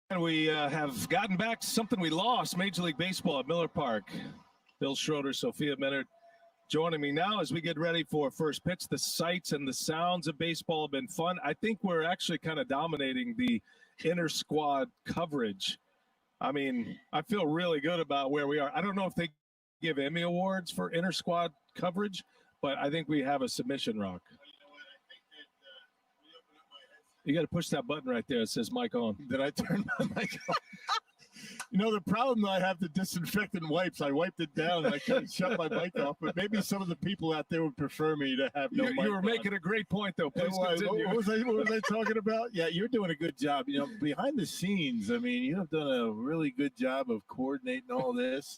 And we have gotten back to something we lost, Major League Baseball at Miller Park. Bill Schroeder, Sophia Minard joining me now as we get ready for first pitch. The sights and the sounds of baseball have been fun. I think we're actually kind of dominating the inter-squad coverage. I mean, I feel really good about where we are. I don't know if they give Emmy Awards for inter-squad coverage, but I think we have a submission, Rock. You got to push that button right there. It says mic on. Did I turn my mic on? You know, the problem I have the disinfectant wipes. I wiped it down and I couldn't shut my mic off. But maybe some of the people out there would prefer me to have no mic. You were making a great point, though. Please continue. What was I talking about? Yeah, you're doing a good job. You know, behind the scenes, I mean, you have done a really good job of coordinating all this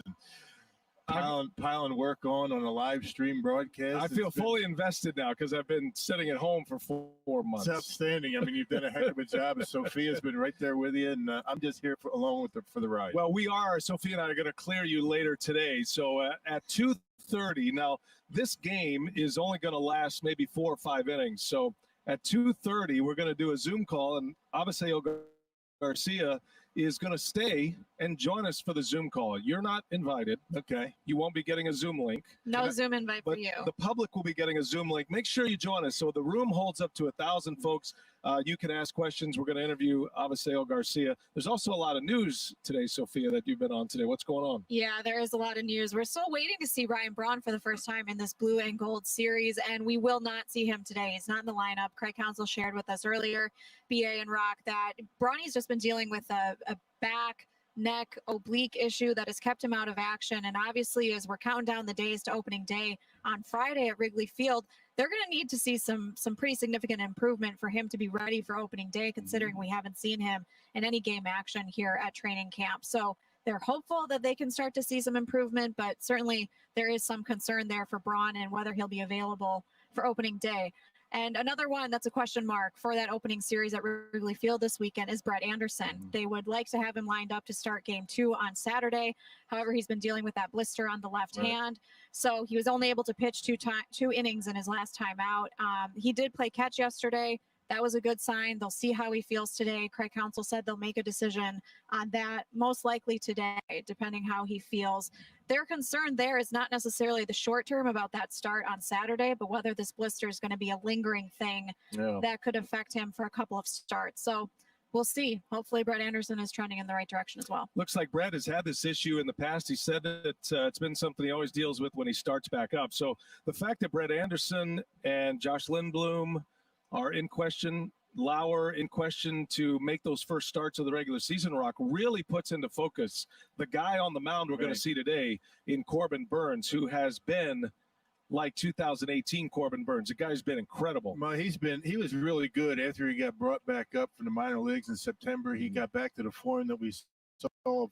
and piling work on a live stream broadcast. I feel fully invested now because I've been sitting at home for 4 months. It's outstanding. I mean, you've done a heck of a job. And Sophia's been right there with you, and I'm just here along with for the ride. Well, we are. Sophia and I are going to clear you later today. So at 2:30, now this game is only going to last maybe 4 or 5 innings. So at 2:30, we're going to do a Zoom call, and Abaseo Garcia is going to stay and join us for the Zoom call. You're not invited. Okay. You won't be getting a Zoom link. No Zoom invite for you. The public will be getting a Zoom link. Make sure you join us. So the room holds up to 1,000 folks. You can ask questions. We're going to interview Abaseo Garcia. There's also a lot of news today, Sophia, that you've been on today. What's going on? Yeah, there is a lot of news. We're still waiting to see Ryan Braun for the first time in this blue and gold series, and we will not see him today. He's not in the lineup. Craig Counsell shared with us earlier, BA and Rock, that Bronny's just been dealing with a back, neck, oblique issue that has kept him out of action. And obviously, as we're counting down the days to opening day on Friday at Wrigley Field, they're going to need to see some pretty significant improvement for him to be ready for opening day, considering we haven't seen him in any game action here at training camp. So they're hopeful that they can start to see some improvement, but certainly there is some concern there for Braun and whether he'll be available for opening day. And another one that's a question mark for that opening series at Wrigley Field this weekend is Brett Anderson. They would like to have him lined up to start game 2 on Saturday. However, he's been dealing with that blister on the left hand. So he was only able to pitch two innings in his last time out. He did play catch yesterday. That was a good sign. They'll see how he feels today. Craig Counsell said they'll make a decision on that most likely today, depending how he feels. Their concern there is not necessarily the short term about that start on Saturday, but whether this blister is going to be a lingering thing that could affect him for a couple of starts. So we'll see. Hopefully Brett Anderson is trending in the right direction as well. Looks like Brett has had this issue in the past. He said that it's been something he always deals with when he starts back up. So the fact that Brett Anderson and Josh Lindblom are in question, Lauer in question to make those first starts of the regular season, Rock, really puts into focus the guy on the mound we're going to see today in Corbin Burns, who has been like 2018 Corbin Burns. The guy's been incredible. Well, he was really good after he got brought back up from the minor leagues in September. He got back to the form that we saw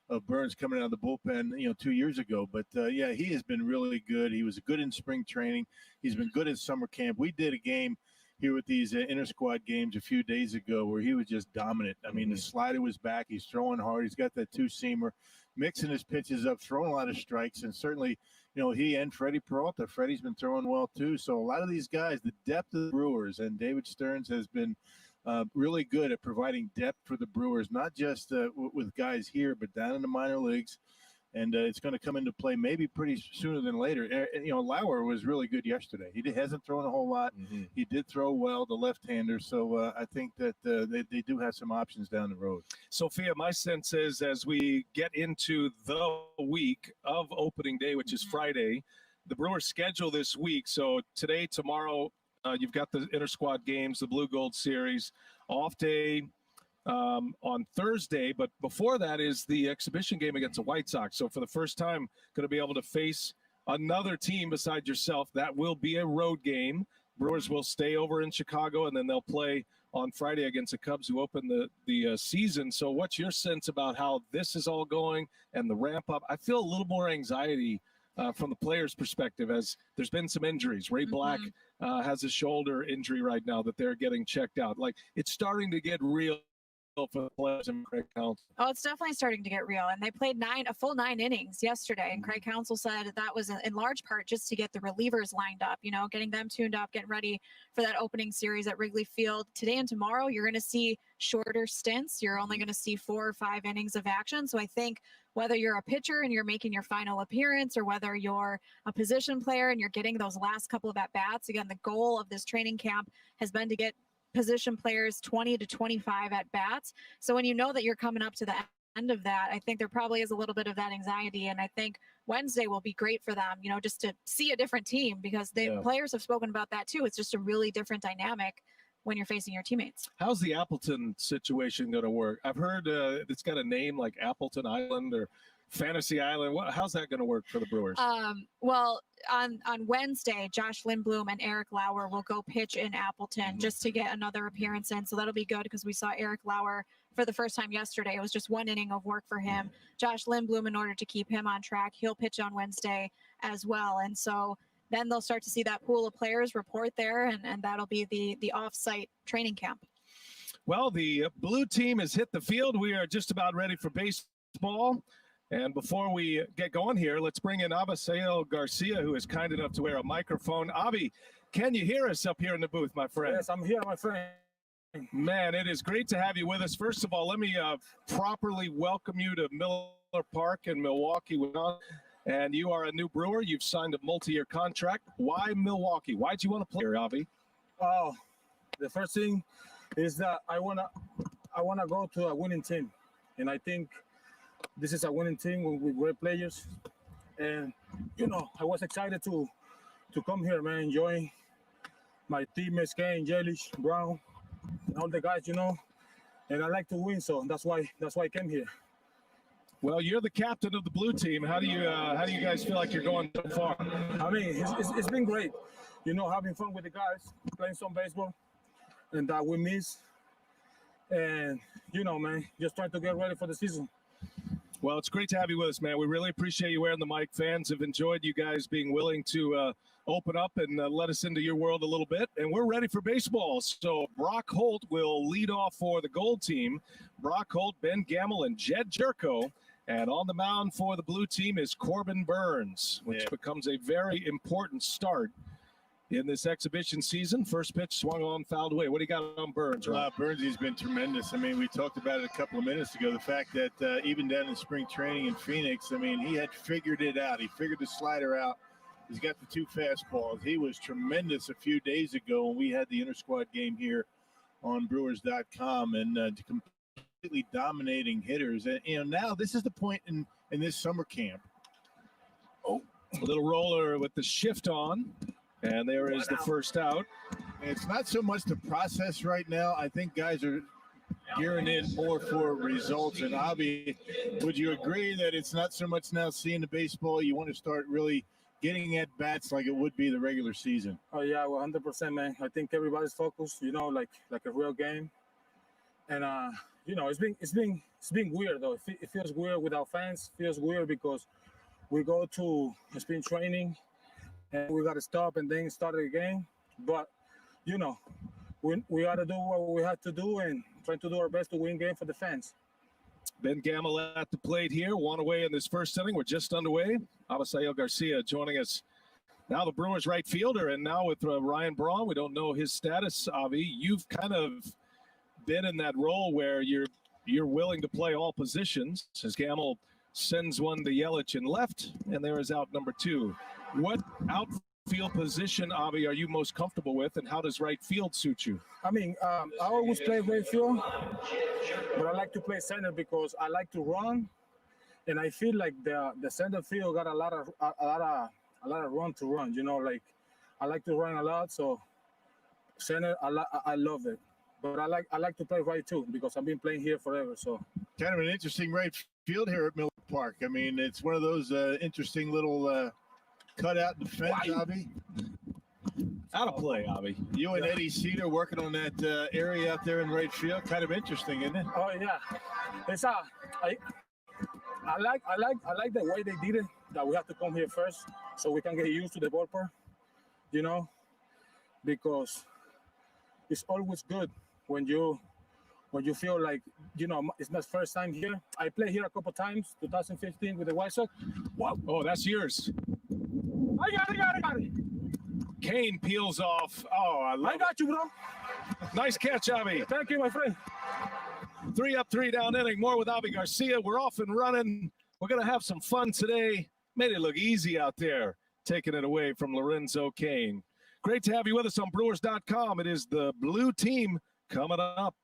of Burns coming out of the bullpen, 2 years ago. But, yeah, he has been really good. He was good in spring training. He's been good in summer camp. We did a game here with these inter-squad games a few days ago where he was just dominant. I mean, the slider was back. He's throwing hard. He's got that two-seamer, mixing his pitches up, throwing a lot of strikes. And certainly, he and Freddie Peralta. Freddie's been throwing well, too. So a lot of these guys, the depth of the Brewers, and David Stearns has been really good at providing depth for the Brewers, not just with guys here, but down in the minor leagues. And it's going to come into play maybe pretty sooner than later. Lauer was really good yesterday. He hasn't thrown a whole lot. He did throw well, the left-hander. So I think that they do have some options down the road. Sophia, my sense is as we get into the week of opening day, which is Friday, the Brewers schedule this week. So today, tomorrow, you've got the inter-squad games, the Blue-Gold Series, off day on Thursday, but before that is the exhibition game against the White Sox. So for the first time, going to be able to face another team besides yourself. That will be a road game. Brewers will stay over in Chicago, and then they'll play on Friday against the Cubs, who open the season. So what's your sense about how this is all going and the ramp up? I feel a little more anxiety from the players' perspective as there's been some injuries. Ray Black has a shoulder injury right now that they're getting checked out. Like, it's starting to get real for the players and Craig Counsell? Oh, it's definitely starting to get real. And they played a full 9 innings yesterday. And Craig Counsell said that was in large part just to get the relievers lined up, getting them tuned up, getting ready for that opening series at Wrigley Field. Today and tomorrow, you're going to see shorter stints. You're only going to see 4 or 5 innings of action. So I think whether you're a pitcher and you're making your final appearance, or whether you're a position player and you're getting those last couple of at-bats, again, the goal of this training camp has been to get position players 20 to 25 at bats. So when you know that you're coming up to the end of that, I think there probably is a little bit of that anxiety. And I think Wednesday will be great for them, just to see a different team, because the players have spoken about that too. It's just a really different dynamic when you're facing your teammates. How's the Appleton situation going to work? I've heard it's got a name like Appleton Island or Fantasy Island. How's that going to work for the Brewers? Well, on Wednesday, Josh Lindblom and Eric Lauer will go pitch in Appleton just to get another appearance in. So that'll be good, because we saw Eric Lauer for the first time yesterday. It was just 1 inning of work for him. Josh Lindblom, in order to keep him on track, he'll pitch on Wednesday as well. And so then they'll start to see that pool of players report there, and that'll be the off-site training camp. Well, the blue team has hit the field. We are just about ready for baseball. And before we get going here, let's bring in Abisail Garcia, who is kind enough to wear a microphone. Avi, can you hear us up here in the booth, my friend? Yes, I'm here, my friend. Man, it is great to have you with us. First of all, let me properly welcome you to Miller Park in Milwaukee. And you are a new Brewer. You've signed a multi-year contract. Why Milwaukee? Why'd you want to play here, Avi? Oh, the first thing is that I wanna go to a winning team, and I think this is a winning team with great players. And I was excited to come here, man. Enjoying my teammates, Kane, Jelish, Brown, and all the guys, And I like to win, so that's why I came here. Well, you're the captain of the blue team. How do you guys feel like you're going so far? I mean, it's been great. Having fun with the guys, playing some baseball, and that we miss. And man, just trying to get ready for the season. Well, it's great to have you with us, man. We really appreciate you wearing the mic. Fans have enjoyed you guys being willing to open up and let us into your world a little bit. And we're ready for baseball. So Brock Holt will lead off for the gold team. Brock Holt, Ben Gamel, and Jed Jerko. And on the mound for the blue team is Corbin Burns, which becomes a very important start in this exhibition season. First pitch swung on, fouled away. What do you got on Burns? Burns has been tremendous. I mean, we talked about it a couple of minutes ago, the fact that even down in spring training in Phoenix, I mean, he had figured it out. He figured the slider out. He's got the 2 fastballs. He was tremendous a few days ago when we had the inter-squad game here on Brewers.com, and to completely dominating hitters. And now this is the point in this summer camp. Oh, a little roller with the shift on. And there is the first out. It's not so much the process right now. I think guys are gearing in more for results. And Avi, would you agree that it's not so much now seeing the baseball? You want to start really getting at bats like it would be the regular season? Oh yeah, 100%, man. I think everybody's focused, like a real game. And it's been weird though. It feels weird without fans. It feels weird because we go to spring training and we got to stop and then start the game. But, we got to do what we have to do and try to do our best to win game for the fans. Ben Gamel at the plate here, 1 away in this first inning. We're just underway. Abisail Garcia joining us. Now the Brewers right fielder, and now with Ryan Braun, we don't know his status, Avi. You've kind of been in that role where you're willing to play all positions. As Gamel sends one to Yelich in left, and there is out number 2. What outfield position, Avi, are you most comfortable with, and how does right field suit you? I mean, I always play right field, but I like to play center because I like to run, and I feel like the center field got a lot of run to run. Like I like to run a lot, so center I love it. But I like to play right too because I've been playing here forever. So kind of an interesting right field here at Miller Park. I mean, it's one of those interesting little cut out defense, Avi. Out of play, Avi. You and Eddie Cedar working on that area out there in right field. Kind of interesting, isn't it? Oh yeah, it's I like the way they did it. That we have to come here first so we can get used to the ballpark. Because it's always good when you when you feel like, it's my first time here. I played here a couple times, 2015 with the White Sox. Wow. Oh, that's yours. I got it. Kane peels off. Oh, I got you, bro. Nice catch, Avi. Thank you, my friend. 3 up, 3 down inning. More with Avi Garcia. We're off and running. We're going to have some fun today. Made it look easy out there, taking it away from Lorenzo Kane. Great to have you with us on Brewers.com. It is the blue team coming up.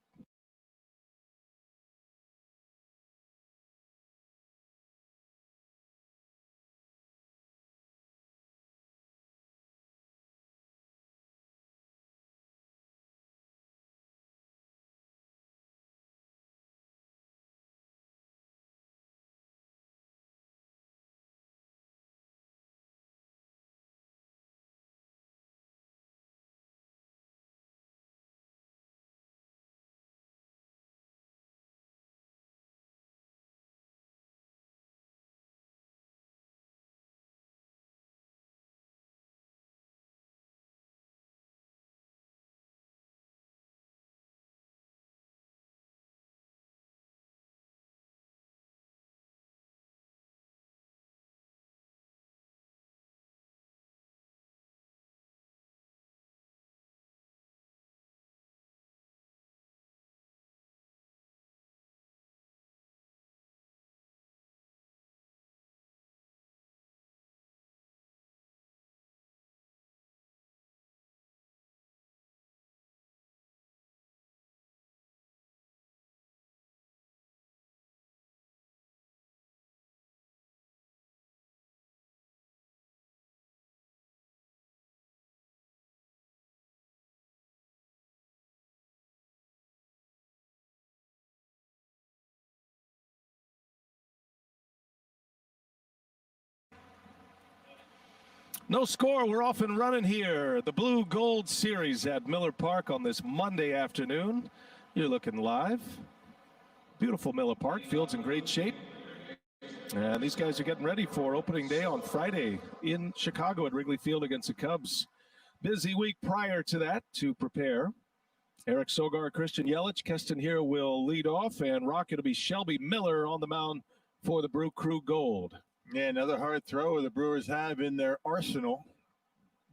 No score. We're off and running here. The Blue Gold Series at Miller Park on this Monday afternoon. You're looking live. Beautiful Miller Park. Field's in great shape. And these guys are getting ready for opening day on Friday in Chicago at Wrigley Field against the Cubs. Busy week prior to that to prepare. Eric Sogar, Christian Yelich, Keston here will lead off, and Rock, it'll be Shelby Miller on the mound for the Brew Crew Gold. Yeah, another hard thrower the Brewers have in their arsenal.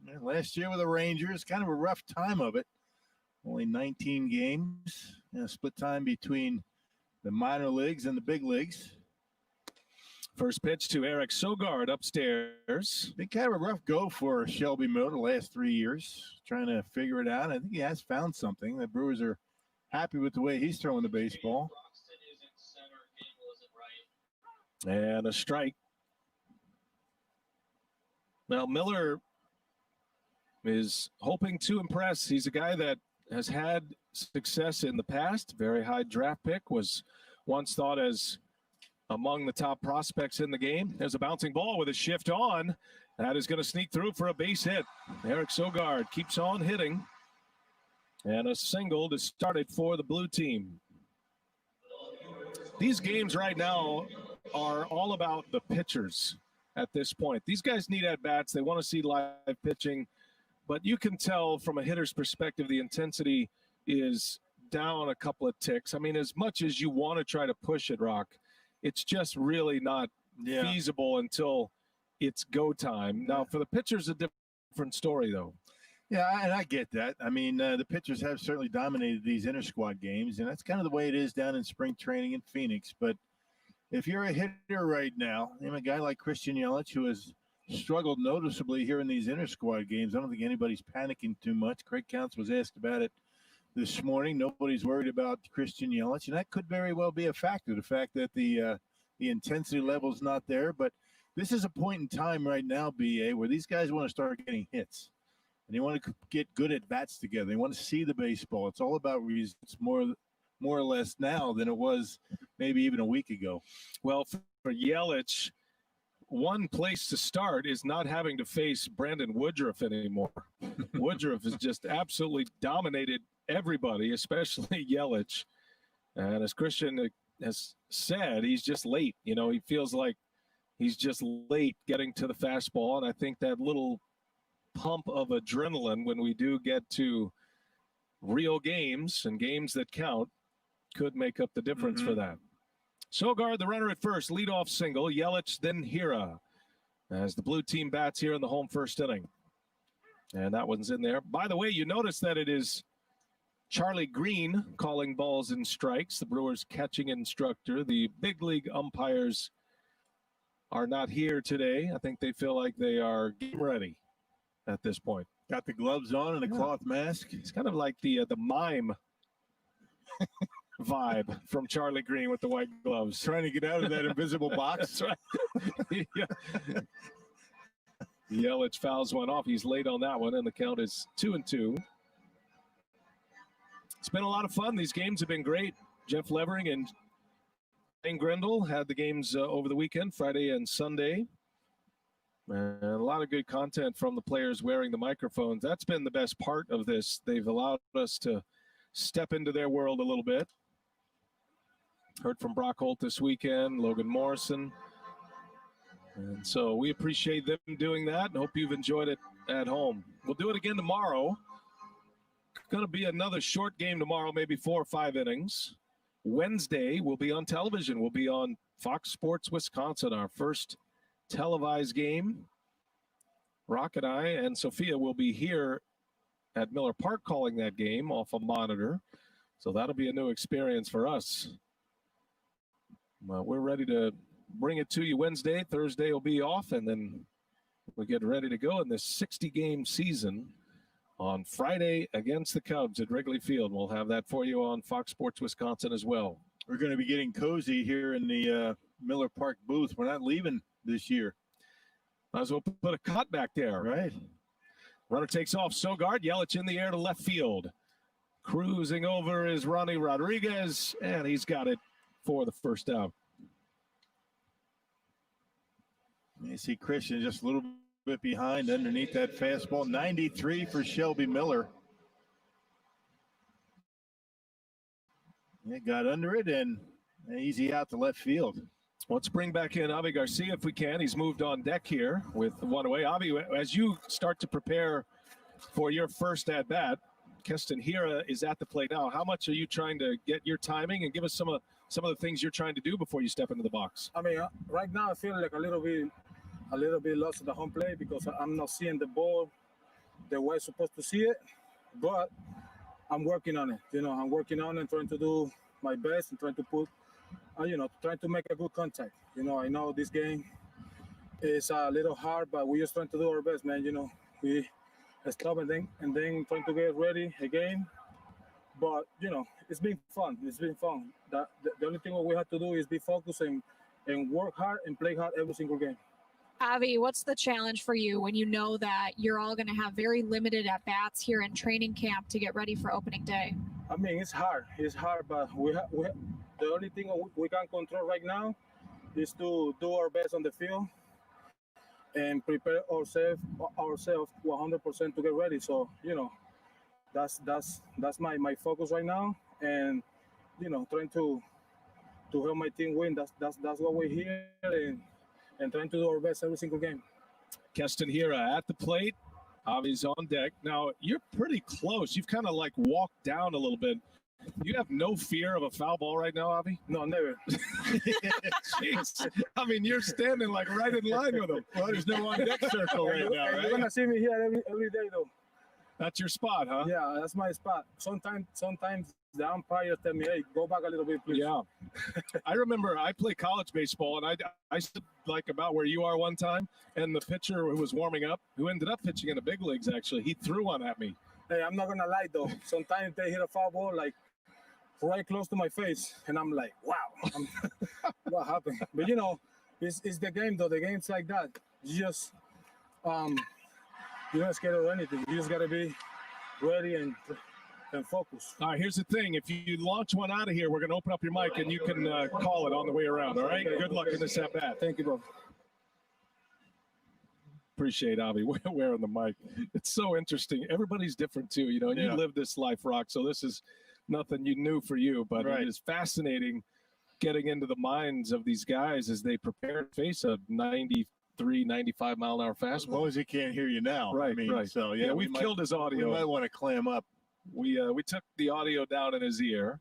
Yeah, last year with the Rangers, kind of a rough time of it. Only 19 games, split time between the minor leagues and the big leagues. First pitch to Eric Sogard upstairs. Been kind of a rough go for Shelby Miller the last 3 years, trying to figure it out. I think he has found something. The Brewers are happy with the way he's throwing the baseball. And a strike. Well, Miller is hoping to impress. He's a guy that has had success in the past. Very high draft pick, was once thought as among the top prospects in the game. There's a bouncing ball with a shift on. That is going to sneak through for a base hit. Eric Sogard keeps on hitting. And a single to start it for the blue team. These games right now are all about the pitchers at this point. These guys need at-bats. They want to see live pitching. But you can tell from a hitter's perspective, the intensity is down a couple of ticks. I mean, as much as you want to try to push it, Rock, it's just really not feasible until it's go time. Now, for the pitchers, a different story, though. Yeah, and I get that. I mean, the pitchers have certainly dominated these inter-squad games, and that's kind of the way it is down in spring training in Phoenix. But if you're a hitter right now, a guy like Christian Yelich, who has struggled noticeably here in these inter-squad games, I don't think anybody's panicking too much. Craig Counts was asked about it this morning. Nobody's worried about Christian Yelich, and that could very well be a factor, the fact that the intensity level is not there. But this is a point in time right now, BA, where these guys want to start getting hits. And they want to get good at-bats together. They want to see the baseball. It's all about results more or less now than it was maybe even a week ago. Well, for Yelich, one place to start is not having to face Brandon Woodruff anymore. Woodruff has just absolutely dominated everybody, especially Yelich. And as Christian has said, he's just late. He feels like he's just late getting to the fastball. And I think that little pump of adrenaline when we do get to real games and games that count could make up the difference for that. Sogard, the runner at first, leadoff single. Yelich, then Hira, as the blue team bats here in the home first inning. And that one's in there. By the way, you notice that it is Charlie Green calling balls and strikes, the Brewers catching instructor. The big league umpires are not here today. I think they feel like they are game ready at this point. Got the gloves on and a cloth mask. It's kind of like the mime vibe from Charlie Green with the white gloves. Trying to get out of that invisible box. That's right. Yeah. Yelich fouls one off. He's late on that one, and the count is 2-2. It's been a lot of fun. These games have been great. Jeff Levering and Shane Grindle had the games over the weekend, Friday and Sunday. And a lot of good content from the players wearing the microphones. That's been the best part of this. They've allowed us to step into their world a little bit. Heard from Brock Holt this weekend, Logan Morrison. And so we appreciate them doing that and hope you've enjoyed it at home. We'll do it again tomorrow. Going to be another short game tomorrow, maybe 4 or 5 innings. Wednesday, we'll be on television. We'll be on Fox Sports Wisconsin, our first televised game. Rock and I and Sophia will be here at Miller Park calling that game off a monitor. So that'll be a new experience for us. We're ready to bring it to you Wednesday. Thursday will be off, and then we get ready to go in this 60-game season on Friday against the Cubs at Wrigley Field. We'll have that for you on Fox Sports Wisconsin as well. We're going to be getting cozy here in the Miller Park booth. We're not leaving this year. Might as well put a cot back there. Right. Runner takes off. Sogard, Yelich in the air to left field. Cruising over is Ronnie Rodriguez, and he's got it for the first out. You see Christian just a little bit behind underneath that fastball. 93 for Shelby Miller. It got under it and easy out to left field. Let's bring back in Avi Garcia if we can. He's moved on deck here with one away. Avi, as you start to prepare for your first at-bat, Keston Hira is at the plate now. How much are you trying to get your timing, and give us some of the things you're trying to do before you step into the box? I mean, right now I feel like a little bit lost at the home plate because I'm not seeing the ball the way I'm supposed to see it, but I'm working on it. I'm working on it, trying to do my best and trying to put, trying to make a good contact. I know this game is a little hard, but we're just trying to do our best, man. We stop and then trying to get ready again. But, it's been fun. It's been fun. The only thing what we have to do is be focused and work hard and play hard every single game. Avi, what's the challenge for you when you know that you're all going to have very limited at-bats here in training camp to get ready for opening day? I mean, it's hard. It's hard, but the only thing we can control right now is to do our best on the field and prepare ourselves 100% to get ready. So, that's my focus right now, and trying to help my team win. That's what we're here and trying to do our best every single game. Keston Hira at the plate. Avi's on deck. Now, you're pretty close. You've kind of like walked down a little bit. You have no fear of a foul ball right now, Avi? No, never. Jeez. I mean, you're standing like right in line with him. Well, there's no on-deck circle right now, right? You're going to see me here every day, though. That's your spot, huh? Yeah, that's my spot. Sometimes the umpires tell me, hey, go back a little bit, please. Yeah. I remember I played college baseball, and I stood like about where you are one time, and the pitcher who was warming up, who ended up pitching in the big leagues, actually, he threw one at me. Hey, I'm not going to lie, though. Sometimes they hit a foul ball, like, right close to my face, and I'm like, wow, what happened? But, it's the game, though. The game's like that. You just you're not scared of anything. You just got to be ready and focus. All right, here's the thing. If you launch one out of here, we're going to open up your mic, and you can call it on the way around, all right? Good luck in this at-bat. Thank you, bro. Appreciate Avi wearing the mic. It's so interesting. Everybody's different, too, and you live this life, Rock, so this is nothing new for you, but It is fascinating getting into the minds of these guys as they prepare to face a 93, 95 mile an hour fastball. As long as he can't hear you now. Right, right. So, we've killed his audio. We might want to clam up. We took the audio down in his ear.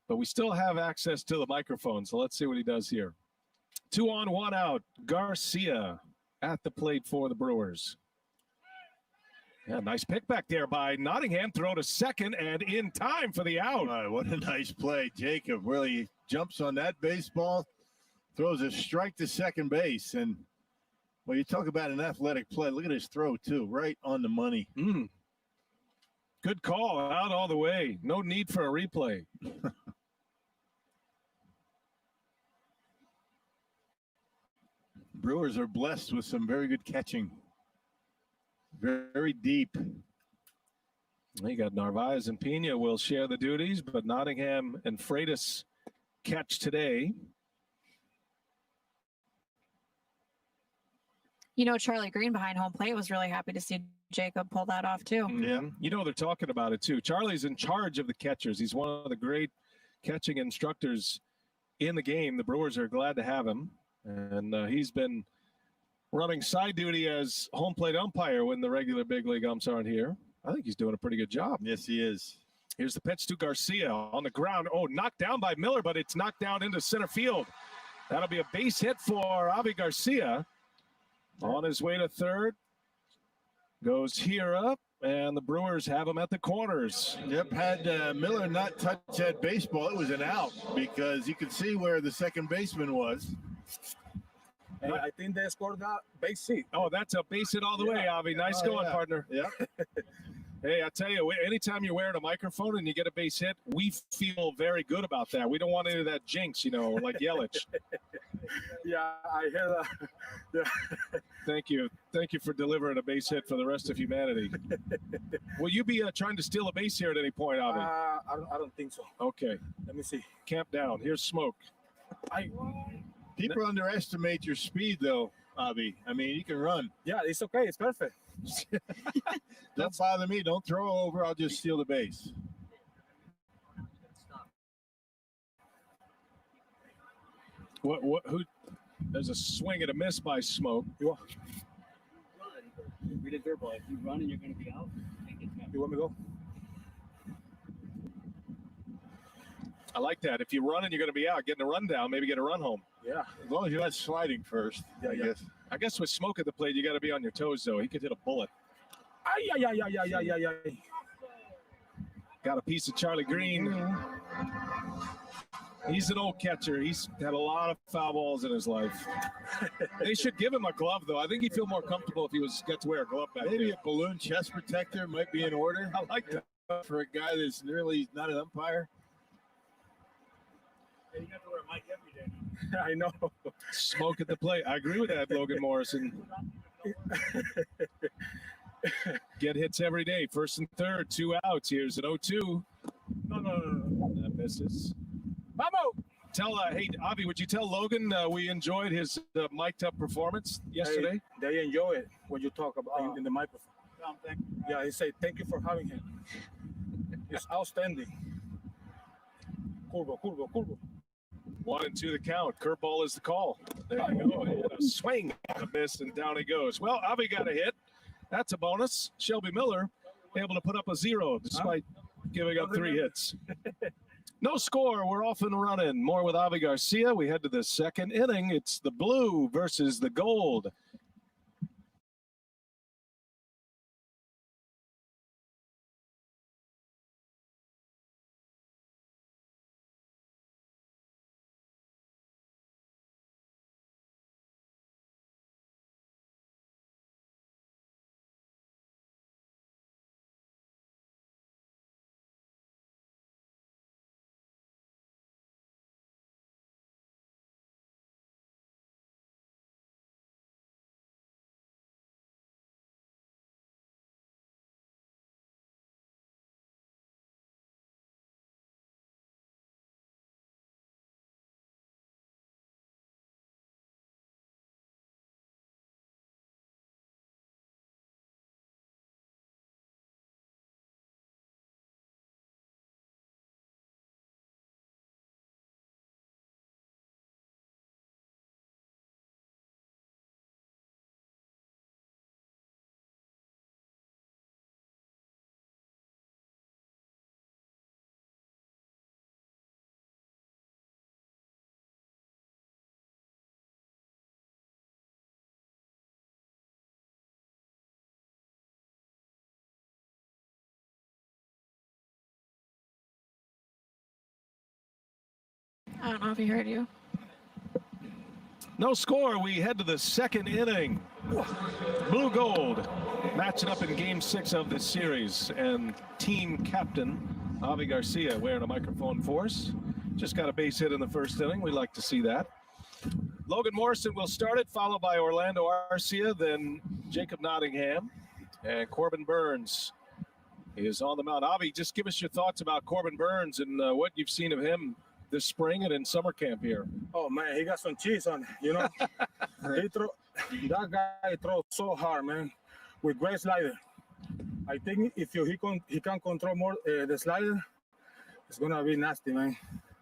but we still have access to the microphone. So let's see what he does here. 2 on, 1 out. Garcia at the plate for the Brewers. Yeah, nice pick back there by Nottingham. Throw to second and in time for the out. All right, what a nice play. Jacob really jumps on that baseball, throws a strike to second base. And well, you talk about an athletic play. Look at his throw, too, right on the money. Good call, out all the way. No need for a replay. Brewers are blessed with some very good catching. Very deep. You got Narvaez and Pena will share the duties, but Nottingham and Freitas catch today. You know, Charlie Green behind home plate was really happy to see Jacob pull that off too. Yeah. You know, they're talking about it too. Charlie's in charge of the catchers. He's one of the great catching instructors in the game. The Brewers are glad to have him. And he's been running side duty as home plate umpire when the regular big league umps aren't here. I think he's doing a pretty good job. Yes, he is. Here's the pitch to Garcia on the ground. Oh, knocked down by Miller, but it's knocked down into center field. That'll be a base hit for Avi Garcia. On his way to third. Goes here up, and the Brewers have him at the corners. Yep, had Miller not touched that baseball, it was an out because you could see where the second baseman was. Hey, I think they scored that base hit. Oh, that's a base hit all the way, Avi. Nice going, partner. Yeah. Hey, I tell you, anytime you're wearing a microphone and you get a base hit, we feel very good about that. We don't want any of that jinx, you know, like Yelich. Yeah, I hear that. Yeah. Thank you. Thank you for delivering a base hit for the rest of humanity. Will you be trying to steal a base here at any point, Avi? I don't think so. Okay. Let me see. Camp down. Here's smoke. People underestimate your speed, though, Avi. I mean, you can run. Yeah, it's okay. It's perfect. Don't bother me. Don't throw over. I'll just steal the base. Who? There's a swing and a miss by Smoke. You Read it verbal. If you run and you're going to be out, want me to go? I like that. If you run and you're going to be out, getting a run down, maybe get a run home. Yeah. As long as you're not sliding first, I guess. I guess with Smoke at the plate, you got to be on your toes, though. He could hit a bullet. Ay. Got a piece of Charlie Green. He's an old catcher. He's had a lot of foul balls in his life. They should give him a glove, though. I think he'd feel more comfortable if he got to wear a glove back Maybe there. a balloon chest protector might be in order. I like that. For a guy that's really not an umpire. you have to wear a mic every day. I know. Smoke at the plate. I agree with that, Logan Morrison. Get hits every day. First and third, 2 outs. Here's an 0-2. No. That misses. Vamos! Tell, hey, Avi, would you tell Logan we enjoyed his mic'd up performance yesterday? They enjoy it when you talk about in the microphone. Yeah, he said, thank you for having him. It's outstanding. Curvo. 1 and 2 the count. Curveball is the call. There you go. He had a swing, a miss, and down he goes. Well, Avi got a hit. That's a bonus. Shelby Miller able to put up a 0 despite giving up 3 hits. No score. We're off and running. More with Avi Garcia. We head to the second inning. It's the blue versus the gold. I don't know if he heard you. No score. We head to the second inning. Blue Gold matching up in game 6 of this series. And team captain Avi Garcia wearing a microphone for us. Just got a base hit in the first inning. We like to see that. Logan Morrison will start it, followed by Orlando Arcia, then Jacob Nottingham, and Corbin Burns is on the mound. Avi, just give us your thoughts about Corbin Burns and what you've seen of him this spring and in summer camp here. Oh man, he got some cheese on it, you know. That guy throws so hard, man, with great slider. I think if he can control more the slider, it's gonna be nasty, man.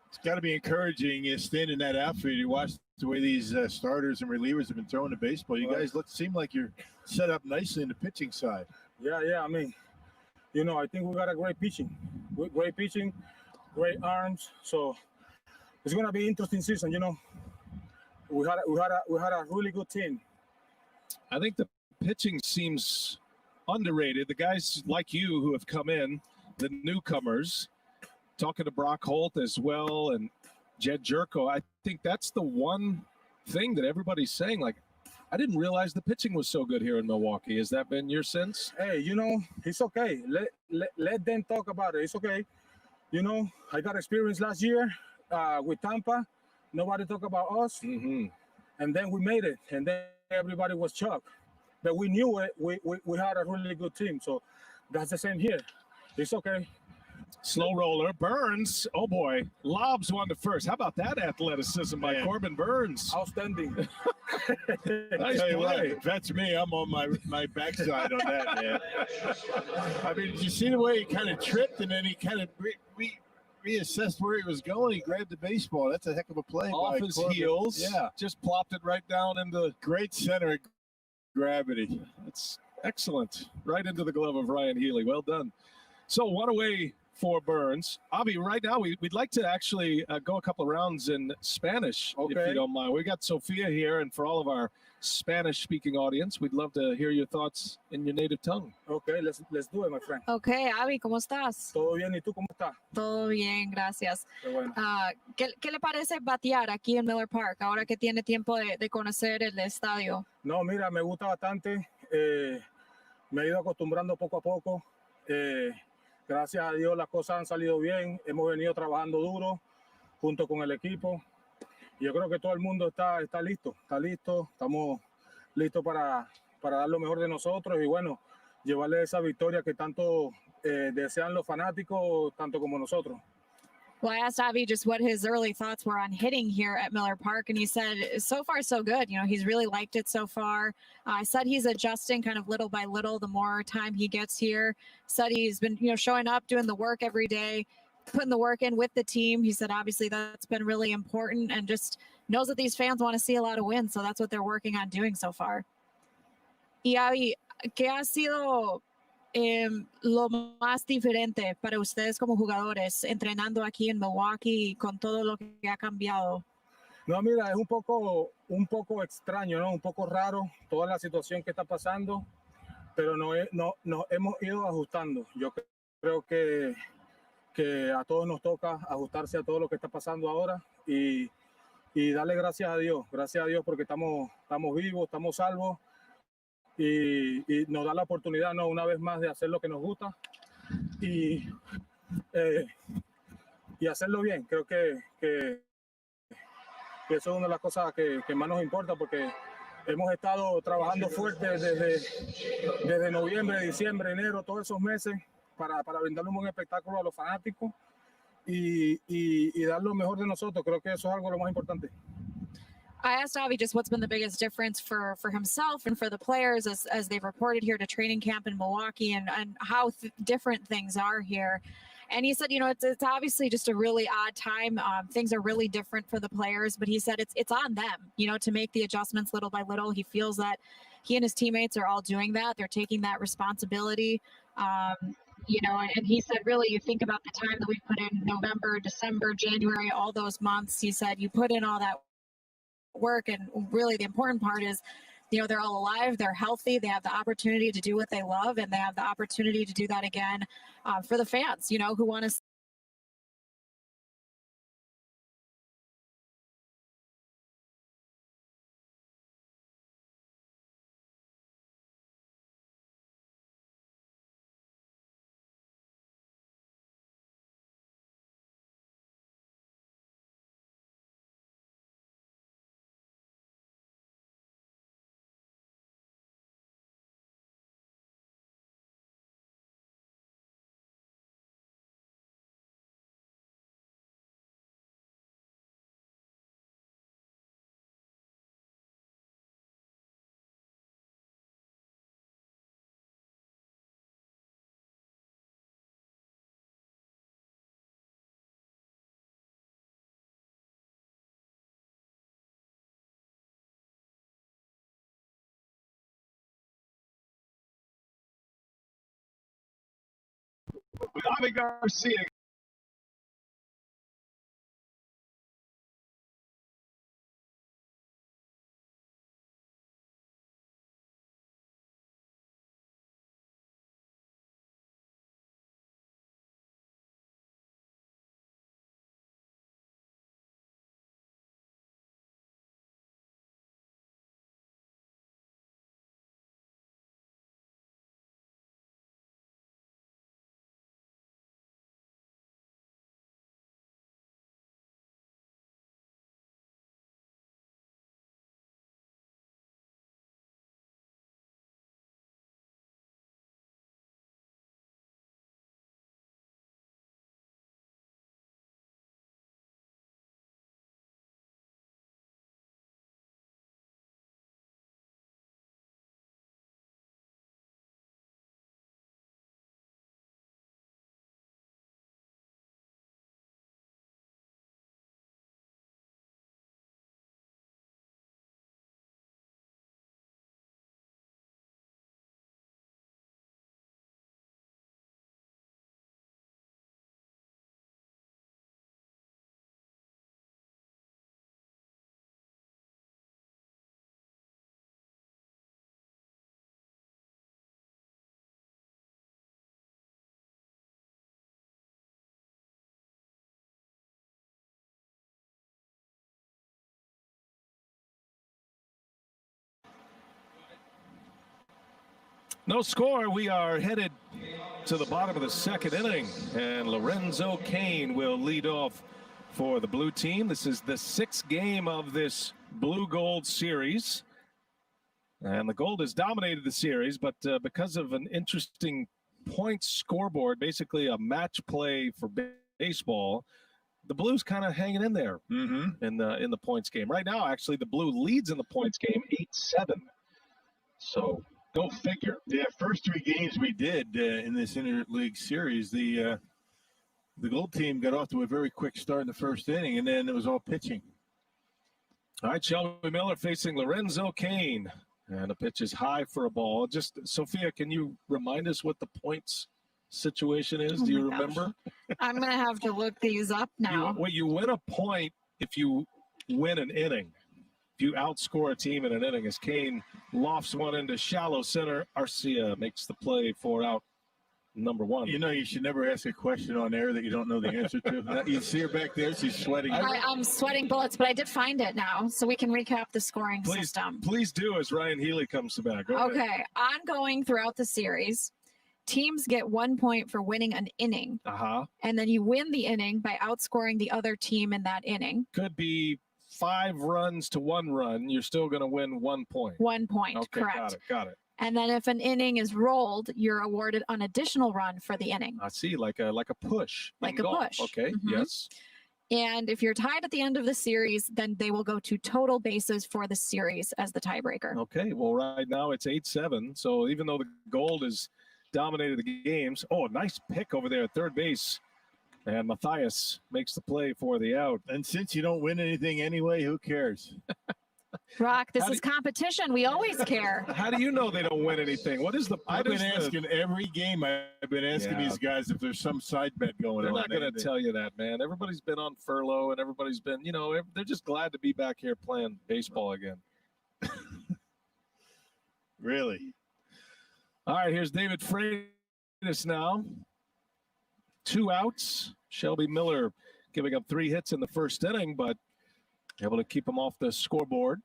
It's got to be encouraging. You stand in that outfield, you watch the way these starters and relievers have been throwing the baseball. You guys seem like you're set up nicely in the pitching side. Yeah. I mean, you know, I think we got a great pitching, great arms. So it's gonna be interesting season. You know, we had a really good team. I think the pitching seems underrated. The guys like you who have come in, the newcomers, talking to Brock Holt as well and Jed Jerko, I think that's the one thing that everybody's saying. Like, I didn't realize the pitching was so good here in Milwaukee. Has that been your sense? Hey, you know, it's okay. Let them talk about it. It's okay. You know, I got experience last year with Tampa. Nobody talked about us. Mm-hmm. And then we made it. And then everybody was shocked. But we knew it. We had a really good team. So that's the same here. It's okay. Slow roller. Burns, oh boy, lobs one to first. How about that athleticism by Corbin Burns? Outstanding. I tell you what, if that's me, I'm on my backside on that, man. I mean, did you see the way he kind of tripped and then he kind of reassessed where he was going? He grabbed the baseball. That's a heck of a play. Off by his Corbin. heels. Yeah. Just plopped it right down into Great center of gravity. It's excellent. Right into the glove of Ryan Healy. Well done. So one away for Burns. Avi, right now we'd like to actually go a couple of rounds in Spanish, if you don't mind. We got Sophia here, and for all of our Spanish-speaking audience, we'd love to hear your thoughts in your native tongue. Okay, let's do it, my friend. Okay, Avi, ¿cómo estás? Todo bien, ¿y tú cómo estás? Todo bien, gracias. Qué bueno. ¿Qué le parece batear aquí en Miller Park, ahora que tiene tiempo de conocer el estadio? No, mira, me gusta bastante. Me he ido acostumbrando poco a poco. Gracias a Dios las cosas han salido bien. Hemos venido trabajando duro junto con el equipo. Y yo creo que todo el mundo está listo. Estamos listos para dar lo mejor de nosotros y bueno, llevarle esa victoria que tanto desean los fanáticos, tanto como nosotros. Well, I asked Avi just what his early thoughts were on hitting here at Miller Park, and he said, so far, so good. You know, he's really liked it so far. I said he's adjusting kind of little by little the more time he gets here. Said he's been, you know, showing up, doing the work every day, putting the work in with the team. He said, obviously, that's been really important and just knows that these fans want to see a lot of wins. So that's what they're working on doing so far. Y Avi, ¿qué ha sido lo más diferente para ustedes como jugadores entrenando aquí en Milwaukee con todo lo que ha cambiado? No, mira, es un poco extraño, ¿no? Un poco raro toda la situación que está pasando, pero nos hemos ido ajustando. Yo creo que a todos nos toca ajustarse a todo lo que está pasando ahora y darle gracias a Dios porque estamos vivos, estamos salvos. Y nos da la oportunidad, ¿no? Una vez más de hacer lo que nos gusta y hacerlo bien. Creo que eso es una de las cosas que más nos importa porque hemos estado trabajando fuerte desde noviembre, diciembre, enero, todos esos meses para brindarle un buen espectáculo a los fanáticos y dar lo mejor de nosotros. Creo que eso es algo lo más importante. I asked Avi just what's been the biggest difference for himself and for the players as they've reported here to training camp in Milwaukee and how different things are here. And he said, you know, it's obviously just a really odd time. Things are really different for the players, but he said it's on them, you know, to make the adjustments little by little. He feels that he and his teammates are all doing that. They're taking that responsibility. You know, and he said, really, you think about the time that we put in November, December, January, all those months. He said, you put in all that work, and really the important part is, you know, they're all alive, they're healthy, they have the opportunity to do what they love, and they have the opportunity to do that again for the fans, you know, who want to with Javi Garcia. No score. We are headed to the bottom of the second inning, and Lorenzo Cain will lead off for the blue team. This is the sixth game of this blue-gold series, and the gold has dominated the series, but because of an interesting points scoreboard, basically a match play for baseball, the blues kind of hanging in there in the points game. Right now, actually, the blue leads in the points game 8-7. So go figure. Yeah, first three games we did in this interleague series, the gold team got off to a very quick start in the first inning, and then it was all pitching. All right, Shelby Miller facing Lorenzo Cain, and the pitch is high for a ball. Just, Sophia, can you remind us what the points situation is? Do you remember? I'm going to have to look these up now. You win a point if you win an inning. If you outscore a team in an inning, as Cain lofts one into shallow center, Arcia makes the play for out number one. You know, you should never ask a question on air that you don't know the answer to. You see her back there, she's sweating. I'm sweating bullets, but I did find it now, so we can recap the scoring system. Please do, as Ryan Healy comes back. Go ahead. Okay, ongoing throughout the series, teams get 1 point for winning an inning. And then you win the inning by outscoring the other team in that inning. Could be 5 runs to 1 run. You're still going to win 1 point. 1 point, okay, correct. Got it. And then if an inning is rolled, you're awarded an additional run for the inning. I see, like a push. Like a push. Okay, yes. And if you're tied at the end of the series, then they will go to total bases for the series as the tiebreaker. Okay, well, right now it's 8-7. So even though the gold has dominated the games, a nice pick over there at third base. And Matthias makes the play for the out. And since you don't win anything anyway, who cares? Rock, this is competition. We always care. How do you know they don't win anything? What is the? I've been asking every game. I've been asking these guys if there's some side bet going on. They're not going to tell you that, man. Everybody's been on furlough, and everybody's been, they're just glad to be back here playing baseball again. Really? All right, here's David Freitas now. 2 outs. Shelby Miller giving up 3 hits in the first inning, but able to keep him off the scoreboard.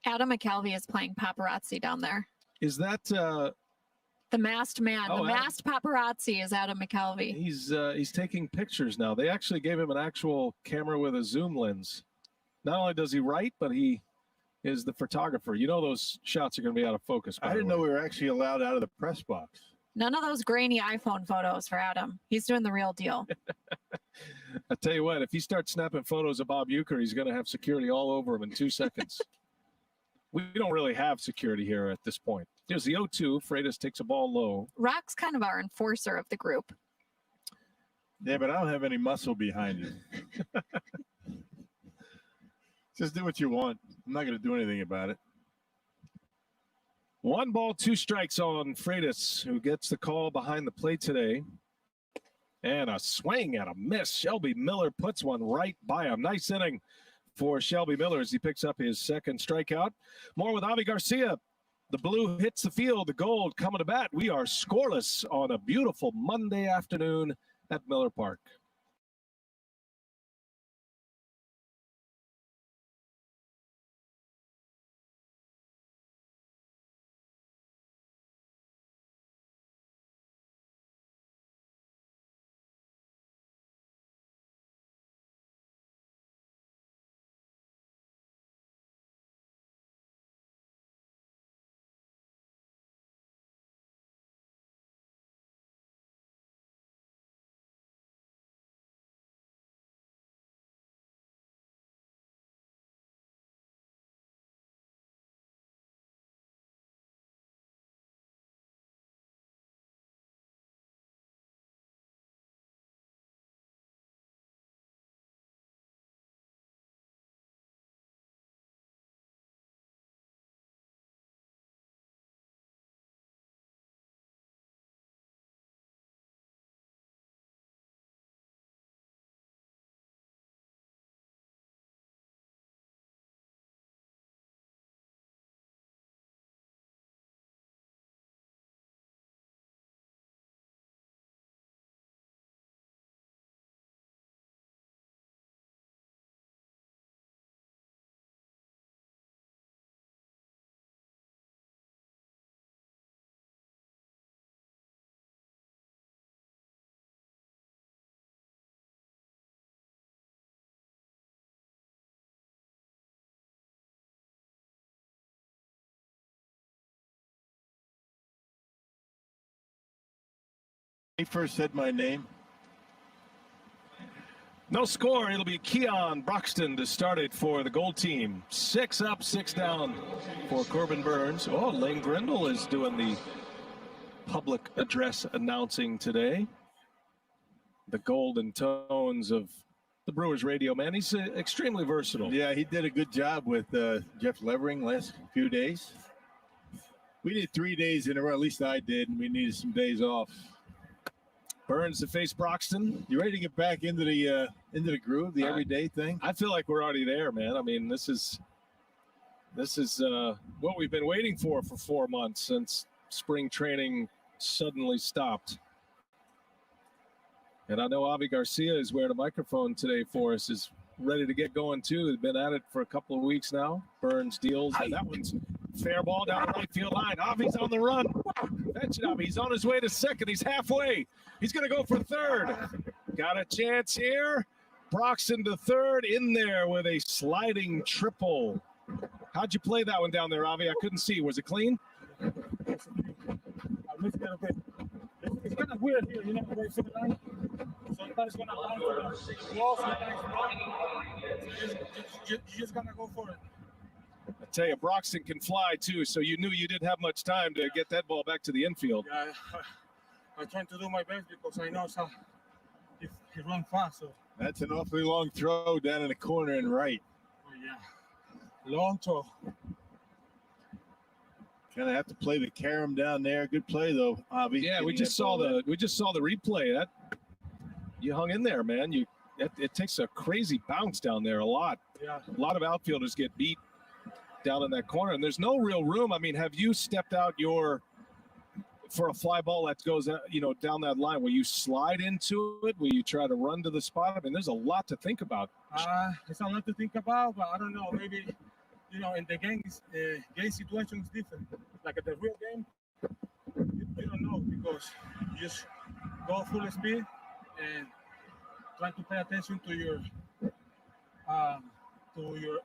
Adam McKelvey is playing paparazzi down there. Is that the masked man? Oh, the masked paparazzi is Adam McKelvey. He's taking pictures now. They actually gave him an actual camera with a zoom lens. Not only does he write, but he is the photographer. You know those shots are going to be out of focus. I didn't know we were actually allowed out of the press box. None of those grainy iPhone photos for Adam. He's doing the real deal. I tell you what, if he starts snapping photos of Bob Uecker, he's going to have security all over him in 2 seconds. We don't really have security here at this point. Here's the 0-2. Freitas takes a ball low. Rock's kind of our enforcer of the group. Yeah, but I don't have any muscle behind it. Just do what you want. I'm not going to do anything about it. 1 ball, 2 strikes on Freitas, who gets the call behind the plate today. And a swing and a miss. Shelby Miller puts one right by him. Nice inning for Shelby Miller as he picks up his second strikeout. More with Avi Garcia. The blue hits the field, the gold coming to bat. We are scoreless on a beautiful Monday afternoon at Miller Park. He first said my name. No score. It'll be Keon Broxton to start it for the gold team. 6 up, 6 down for Corbin Burns. Oh, Lane Grindle is doing the public address announcing today. The golden tones of the Brewers radio man. He's extremely versatile. Yeah, he did a good job with Jeff Levering last few days. We did 3 days in a row, at least I did, and we needed some days off. Burns to face Broxton. You ready to get back into the groove, the everyday thing? I feel like we're already there, man. I mean, this is what we've been waiting for 4 months since spring training suddenly stopped. And I know Avi Garcia is wearing a microphone today for us, is ready to get going too. They've been at it for a couple of weeks now. Burns deals, and that one's fair ball down the right field line. Avi's on the run. Fetch it up. He's on his way to second. He's halfway. He's going to go for third. Got a chance here. Broxton to third, in there with a sliding triple. How'd you play that one down there, Avi? I couldn't see. Was it clean? I missed it a bit. It's kind of weird here, you know, the way the line. Sometimes going to line for the wall, sometimes you're just going to go for it. I tell you, Broxton can fly too, so you knew you didn't have much time to get that ball back to the infield. Yeah, I'm trying to do my best because I know he runs fast. So. That's an awfully long throw down in the corner and right. Oh, yeah. Long throw. Kind of have to play the carom down there. Good play though, Avi. Yeah, we just saw the replay. That you hung in there, man. It takes a crazy bounce down there. A lot of outfielders get beat down in that corner, and there's no real room. I mean, have you stepped out for a fly ball that goes, down that line? Will you slide into it? Will you try to run to the spot? I mean, there's a lot to think about. It's a lot to think about, but I don't know. Maybe, in the game situation is different. Like at the real game, you don't know because you just go full speed and try to pay attention to your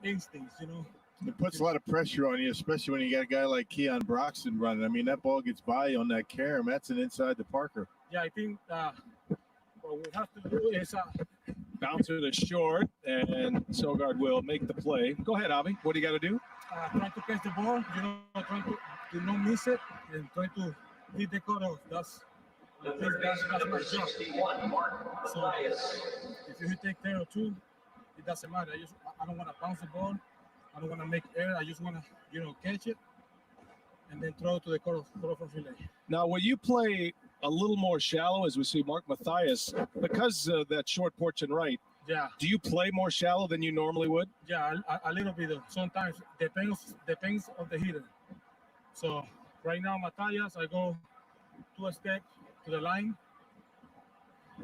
instincts, It puts a lot of pressure on you, especially when you got a guy like Keon Broxton running. I mean, that ball gets by on that carom. That's an inside the Parker. Yeah, I think what we have to do is bouncer to short, and Sogard will make the play. Go ahead, Avi. What do you got to do? Try to catch the ball, trying to not miss it, and try to hit the cutoff. That's my job. So if you take 10 or 2, it doesn't matter. I don't want to bounce the ball. I don't want to make error. I just want to, catch it and then throw it to the cutoff relay. Now, will you play a little more shallow as we see Mark Mathias because of that short porch and right. Yeah, Do you play more shallow than you normally would? yeah, a little bit. Sometimes depends of the hitter. So right now, Matthias, I go 2 steps to the line.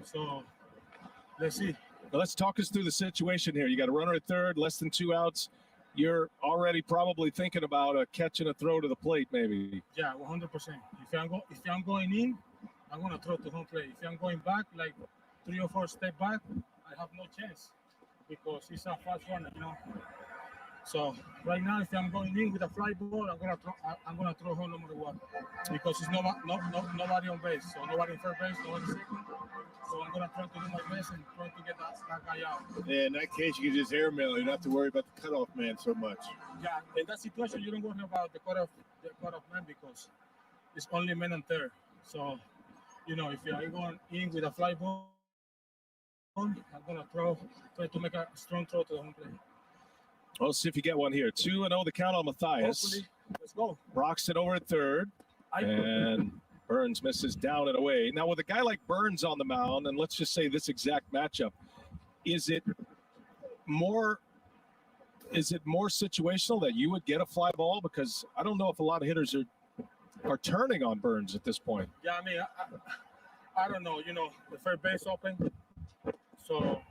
So let's see. Now let's talk us through the situation here. You got a runner at third, less than 2 outs. You're already probably thinking about a catch and a throw to the plate, maybe. Yeah, 100%. If I'm going in, I'm gonna throw to home plate. If I'm going back, like 3 or 4 steps back, I have no chance because he's a fast runner, you know. So right now, if I'm going in with a fly ball, I'm gonna throw home no matter what because it's nobody on base, so nobody in first base, nobody second. So I'm gonna try to do my best and try to get that guy out. Yeah, in that case, you can just airmail. You don't have to worry about the cutoff man so much. Yeah, in that situation, you don't worry about the cutoff man because it's only men on third. So, you know, if you're going in with a fly ball, I'm gonna try to make a strong throw to the home plate. Well, let's see if you get one here. 2-0 the count on Mathias. Hopefully, let's go. Broxton over at third. And Burns misses down and away. Now, with a guy like Burns on the mound, and let's just say this exact matchup, is it more situational that you would get a fly ball? Because I don't know if a lot of hitters are turning on Burns at this point. Yeah, I mean, I don't know. You know, the third base open, so.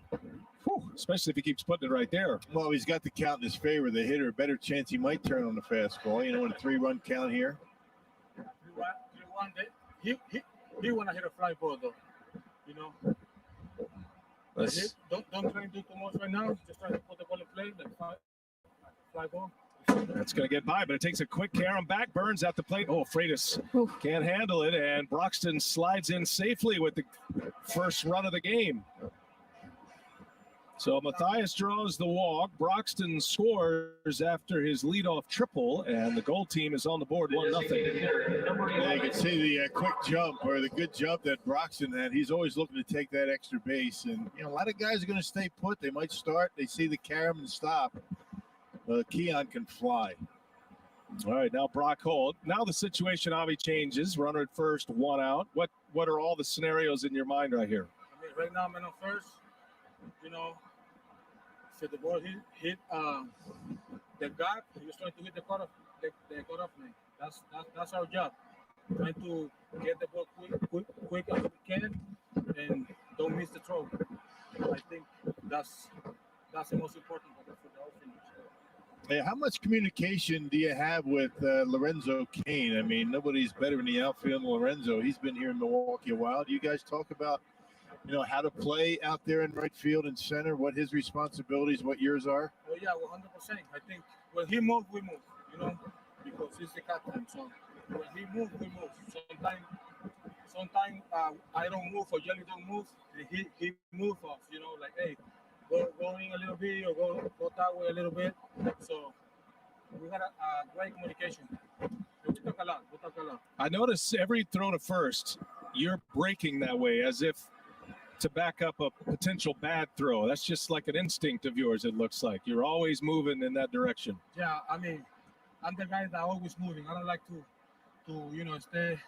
Especially if he keeps putting it right there. Well, he's got the count in his favor. The hitter, a better chance he might turn on the fastball. You know, in a 3-run count here. 3-1, he want to hit a fly ball, though. You know. Don't try to do too much right now. Just try to put the ball in play, like fly ball. That's going to get by, but it takes a quick carom back. Burns at the plate. Oh, Freitas can't handle it, and Broxton slides in safely with the first run of the game. So Mathias draws the walk. Broxton scores after his leadoff triple, and the goal team is on the board 1-0. Yeah, you can see the quick jump or the good jump that Broxton had. He's always looking to take that extra base, and you know a lot of guys are going to stay put. They might start. They see the carom and stop. Keon can fly. All right, now Brock Holt. Now the situation obviously changes. Runner at first, 1 out. What are all the scenarios in your mind right here? I mean, right now I'm on first. You know. So the ball hit the gap. He was trying to hit the cutoff man. That's our job. Trying to get the ball quick as we can and don't miss the throw. I think that's the most important for the offense. Hey, how much communication do you have with Lorenzo Cain? I mean, nobody's better in the outfield than Lorenzo. He's been here in Milwaukee a while. Do you guys talk about how to play out there in right field and center, what his responsibilities, what yours are? Oh, yeah, 100%. I think when he moves, we move, because he's the captain. So when he moves, we move. Sometimes I don't move or Jelly don't move. He moves us, like, hey, go in a little bit or go that way a little bit. So we got a great communication. We talk a lot. I notice every throw to first, you're breaking that way as if to back up a potential bad throw. That's just like an instinct of yours, it looks like. You're always moving in that direction. Yeah, I mean, I'm the guy that always moving. I don't like to stay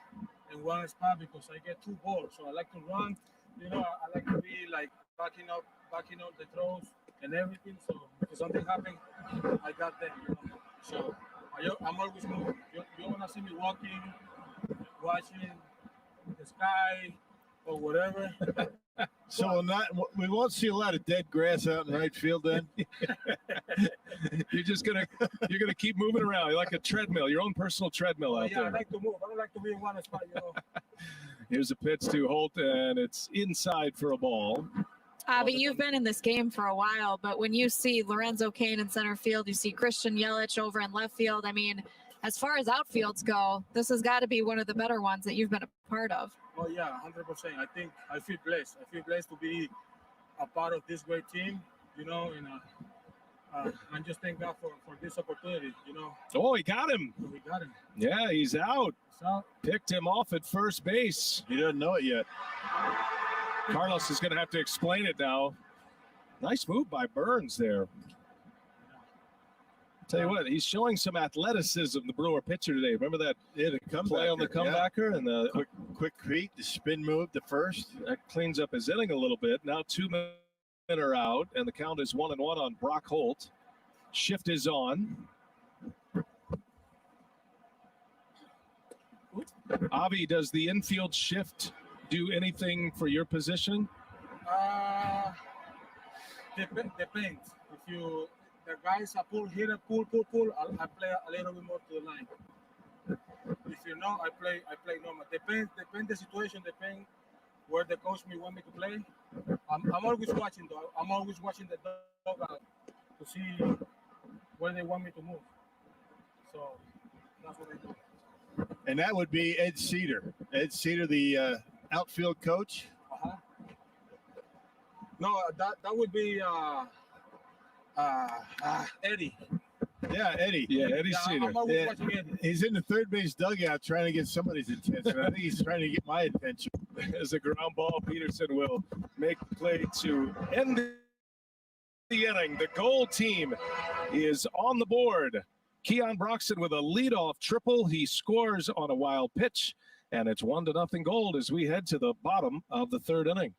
in one spot because I get too bored. So I like to run. I like to be like backing up the throws and everything. So if something happens, I got them. So I'm always moving. You want to see me walking, watching the sky or whatever. So we won't see a lot of dead grass out in right field then. You're gonna keep moving around. You're like a treadmill, your own personal treadmill out there. I like to move. I don't like to be in one spot. Here's a pitch to Holt, and it's inside for a ball. But you've been in this game for a while. But when you see Lorenzo Cain in center field, you see Christian Yelich over in left field. I mean, as far as outfields go, this has got to be one of the better ones that you've been a part of. Oh yeah, 100%. I feel blessed. I feel blessed to be a part of this great team, and I just thank God for this opportunity, Oh, he got him. We got him. Yeah, he's out. Picked him off at first base. He doesn't know it yet. Carlos is going to have to explain it now. Nice move by Burns there. Tell you what, he's showing some athleticism, the Brewer pitcher today. Remember that play on the comebacker and the quick creep, the spin move, the first. That cleans up his inning a little bit. Now 2 men are out, and the count is 1-1 on Brock Holt. Shift is on. Avi, does the infield shift do anything for your position? Depends. If the guys are pull, I play a little bit more to the line. If you know, I play normal. Depends the situation, depends where the coach may want me to play. I'm always watching though. I'm always watching the dugout to see where they want me to move. So that's what I do. And that would be Ed Cedar. Ed Cedar, the outfield coach. No, that would be Eddie. Yeah, Eddie. Yeah, Eddie Cedar. I'm always watching Eddie. He's in the third base dugout trying to get somebody's attention. I think he's trying to get my attention. As a ground ball, Peterson will make the play to end the inning. The goal team is on the board. Keon Broxton with a leadoff triple. He scores on a wild pitch, and it's 1-0 Gold as we head to the bottom of the third inning.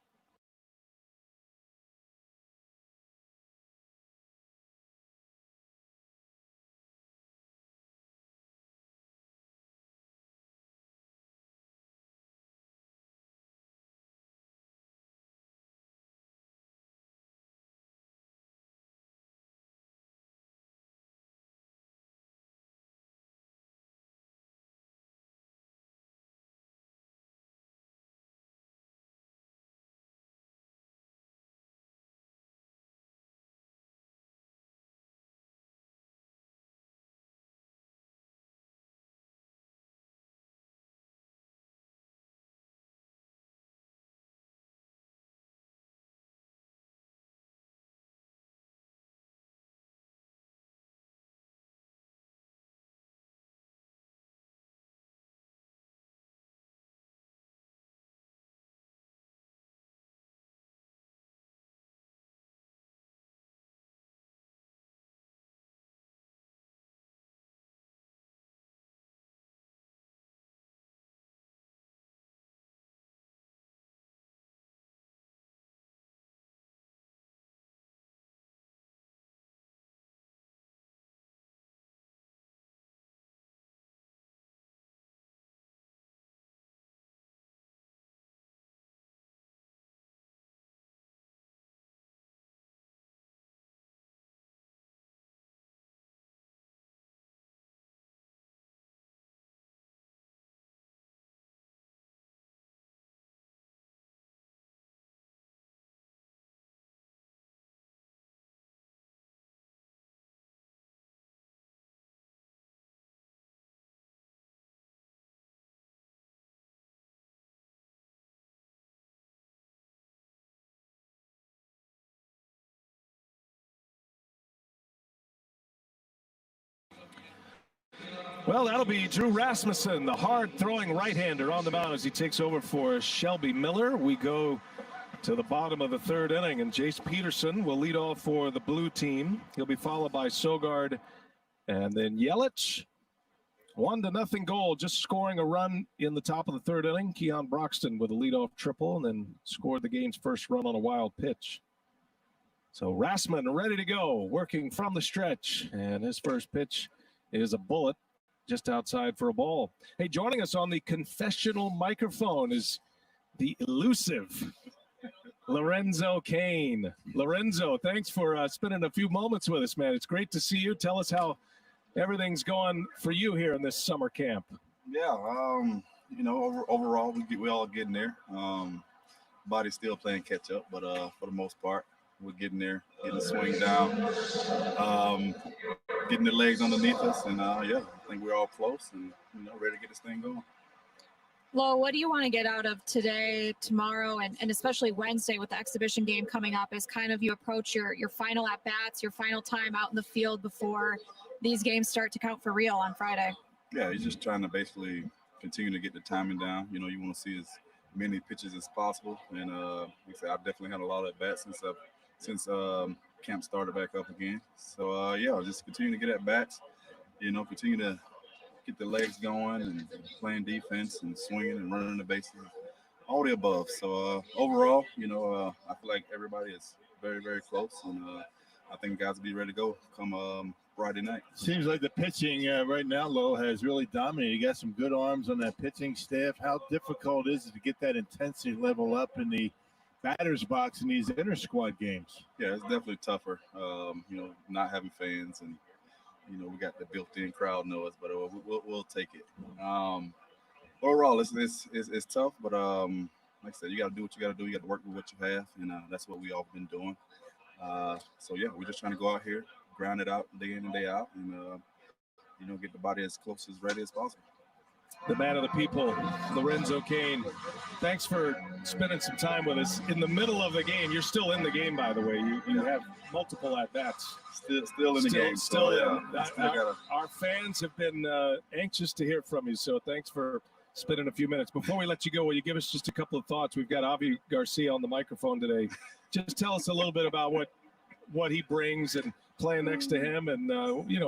Well, that'll be Drew Rasmussen, the hard-throwing right-hander on the mound as he takes over for Shelby Miller. We go to the bottom of the third inning, and Jace Peterson will lead off for the blue team. He'll be followed by Sogard and then Yelich. 1-0 Gold, just scoring a run in the top of the third inning. Keon Broxton with a leadoff triple and then scored the game's first run on a wild pitch. So Rasmussen ready to go, working from the stretch, and his first pitch is a bullet just outside for a ball. Hey, joining us on the confessional microphone is the elusive Lorenzo Kane. Lorenzo, thanks for spending a few moments with us, man. It's great to see you. Tell us how everything's going for you here in this summer camp. Yeah, overall we all getting there. Body's still playing catch up, but for the most part, we're getting there, getting the swing down, getting the legs underneath us, and I think we're all close and ready to get this thing going. Lo, what do you want to get out of today, tomorrow, and especially Wednesday with the exhibition game coming up as kind of you approach your final at-bats, your final time out in the field before these games start to count for real on Friday? Yeah, you're just trying to basically continue to get the timing down. You want to see as many pitches as possible. And like I said, I've definitely had a lot of at-bats since camp started back up again. So yeah, just continue to get at bats. Continue to get the legs going and playing defense and swinging and running the bases, all the above. So overall, I feel like everybody is very, very close, and I think guys will be ready to go come Friday night. Seems like the pitching right now, Lo, has really dominated. You got some good arms on that pitching staff. How difficult is it to get that intensity level up in the batter's box in these inter-squad games? Yeah, it's definitely tougher. Not having fans, and we got the built-in crowd noise, but we'll take it. Overall, it's tough, but like I said, you got to do what you got to do. You got to work with what you have, and that's what we all been doing. So yeah, we're just trying to go out here, ground it out day in and day out, and get the body as close as ready as possible. The man of the people, Lorenzo Cain. Thanks for spending some time with us in the middle of the game. You're still in the game, by the way. You have multiple at bats. Still in the game. Still in. Yeah. Our fans have been anxious to hear from you, so thanks for spending a few minutes. Before we let you go, will you give us just a couple of thoughts? We've got Avi Garcia on the microphone today. Just tell us a little bit about what he brings and playing next to him, and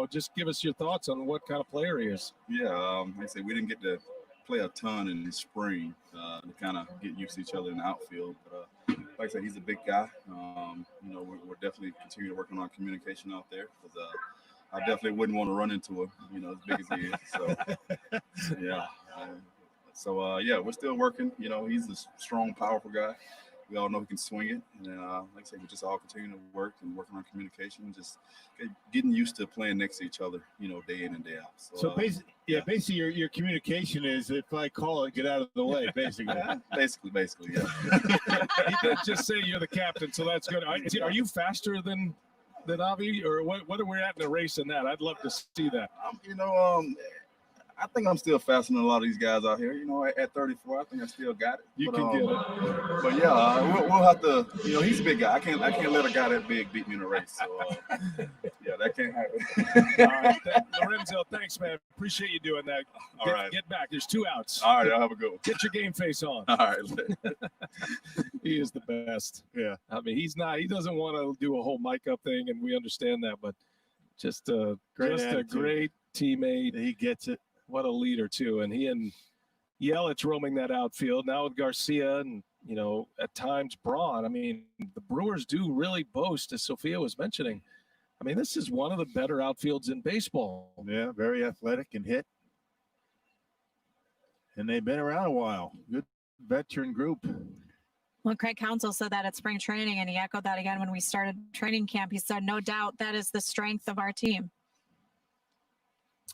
just give us your thoughts on what kind of player he is. Yeah, like I said, we didn't get to play a ton in the spring to kind of get used to each other in the outfield. But like I said, he's a big guy. We're definitely continuing to work on our communication out there, because I definitely wouldn't want to run into him, as big as he is. So yeah. So we're still working. He's a strong, powerful guy. We all know he can swing it, and like I said, we just all continue to work and working on communication, just getting used to playing next to each other, day in and day out. So basically, your communication is, if I call it, get out of the way, basically. basically, yeah. He did just say you're the captain, so that's good. Are you faster than Avi, or what are we at in the race in that? I'd love to see that. I think I'm still faster than a lot of these guys out here. At 34, I think I still got it. You can get it. But yeah, we'll have to. He's a big guy. I can't let a guy that big beat me in a race. So yeah, that can't happen. All right, Lorenzo, thanks, man. Appreciate you doing that. Get back. There's 2 outs. All right, I'll have a good one. Get your game face on. All right. He is the best. Yeah. I mean, he doesn't want to do a whole mic up thing, and we understand that, but just a great teammate. He gets it. What a leader, too. And he and Yelich roaming that outfield. Now with Garcia and, at times Braun. I mean, the Brewers do really boast, as Sophia was mentioning. I mean, this is one of the better outfields in baseball. Yeah, very athletic and hit. And they've been around a while. Good veteran group. Well, Craig Counsell said that at spring training, and he echoed that again when we started training camp. He said, no doubt that is the strength of our team.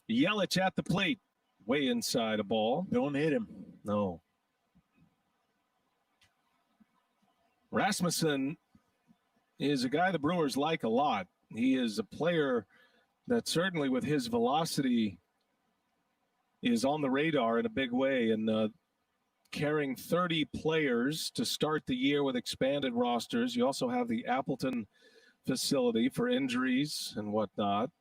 Yelich at the plate, way inside a ball. Don't hit him. No. Rasmussen is a guy the Brewers like a lot. He is a player that certainly with his velocity is on the radar in a big way, and carrying 30 players to start the year with expanded rosters. You also have the Appleton facility for injuries and whatnot.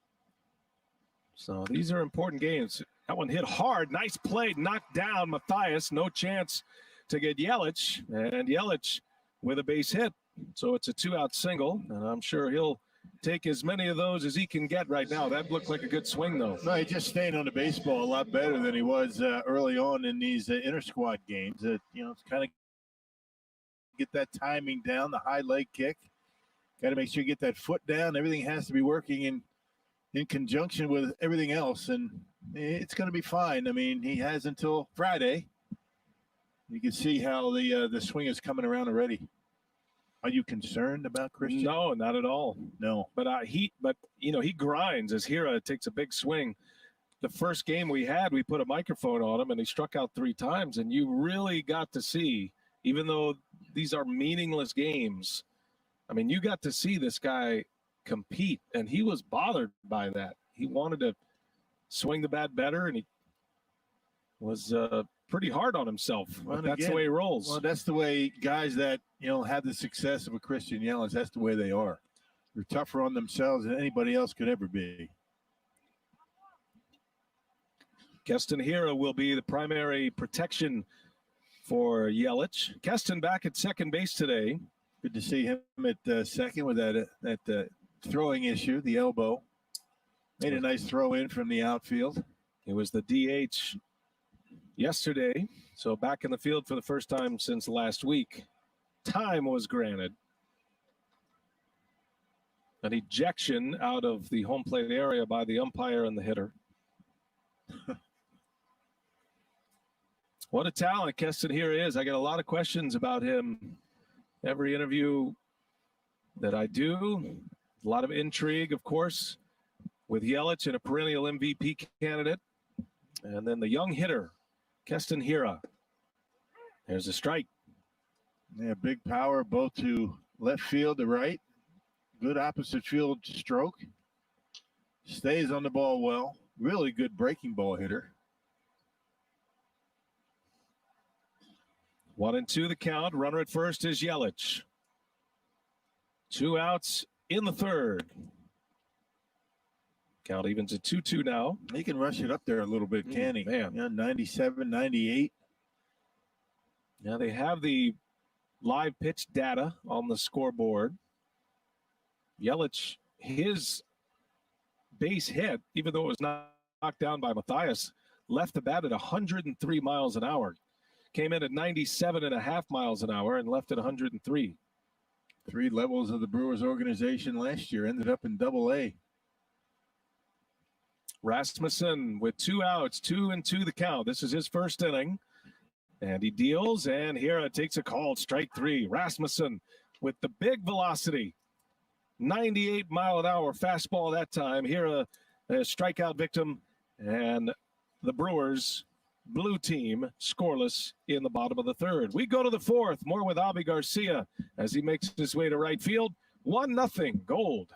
So these are important games. That one hit hard. Nice play. Knocked down Matthias. No chance to get Yelich. And Yelich with a base hit. So it's a 2-out single. And I'm sure he'll take as many of those as he can get right now. That looked like a good swing, though. No, he just staying on the baseball a lot better than he was early on in these inter-squad games. It's kind of get that timing down, the high leg kick. Got to make sure you get that foot down. Everything has to be working in conjunction with everything else, and it's going to be fine. I mean, he has until Friday. You can see how the swing is coming around already. Are you concerned about Christian? No, not at all. No. But he grinds as Hira takes a big swing. The first game we had, we put a microphone on him, and he struck out 3 times, and you really got to see, even though these are meaningless games, I mean, you got to see this guy compete, and he was bothered by that. He wanted to swing the bat better, and he was pretty hard on himself. Well, that's the way he rolls. Well, that's the way guys that have the success of a Christian Yelich, that's the way they are. They're tougher on themselves than anybody else could ever be. Keston Hira will be the primary protection for Yelich. Keston back at second base today. Good to see him at second with that throwing issue, the elbow. Made a nice throw in from the outfield. He was the DH yesterday, so back in the field for the first time since last week. Time was granted. An ejection out of the home plate area by the umpire and the hitter. What a talent Keston Hiura is. I get a lot of questions about him every interview that I do. A lot of intrigue, of course, with Yelich and a perennial MVP candidate. And then the young hitter, Keston Hiura. There's a strike. Yeah, big power both to left field to right. Good opposite field stroke. Stays on the ball well. Really good breaking ball hitter. 1-2 the count. Runner at first is Yelich. 2 outs in the third. Count evens at 2-2 now. He can rush it up there a little bit, can he? Man. Yeah, 97, 98. Now they have the live pitch data on the scoreboard. Yelich, his base hit, even though it was knocked down by Matthias, left the bat at 103 miles an hour. Came in at 97.5 miles an hour and left at 103. 3 levels of the Brewers organization last year. Ended up in Double-A. Rasmussen with 2 outs, 2-2 the count. This is his first inning. And he deals, and Hiura takes a call, strike 3. Rasmussen with the big velocity. 98 mile an hour fastball that time. Hiura, a strikeout victim, and the Brewers blue team scoreless in the bottom of the third. We go to the fourth, more with Avi Garcia as he makes his way to right field. 1-0 Gold.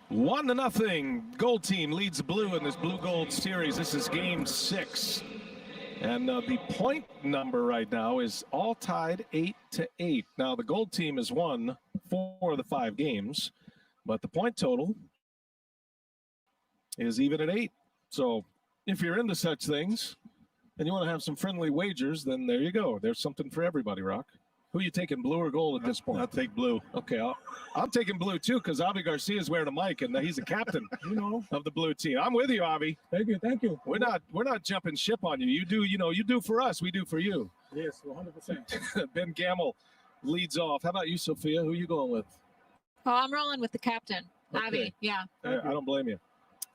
One to nothing. Gold team leads blue in this blue-gold series. This is game 6. And the point number right now is all tied 8-8. Now, the gold team has won 4 of the 5 games, but the point total is even at 8. So if you're into such things and you want to have some friendly wagers, then there you go. There's something for everybody, Rock. Who are you taking, blue or gold at this point? I'll take blue. Okay, I'm taking blue too because Avi Garcia is wearing a mic and he's a captain of the blue team. I'm with you, Avi. Thank you. We're not jumping ship on you. You do for us, we do for you. Yes, 100%. Ben Gamble leads off. How about you, Sophia? Who are you going with? Oh, I'm rolling with the captain, Okay. Avi. Yeah. I don't blame you.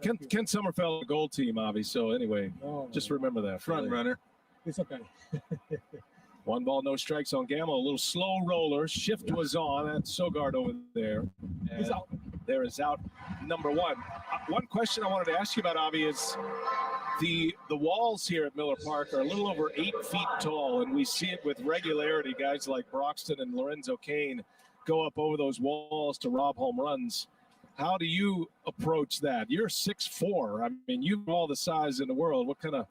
Ken Sommerfeld, gold team, Avi. So anyway, just remember that. Front runner. It's okay. 1 ball, no strikes on Gamble. A little slow roller. Shift was on. That's Sogard over there. He's out. There is out number 1. One question I wanted to ask you about, Avi, is the walls here at Miller Park are a little over 8 feet tall, and we see it with regularity. Guys like Broxton and Lorenzo Cain go up over those walls to rob home runs. How do you approach that? You're 6'4". I mean, you have all the size in the world. What kind of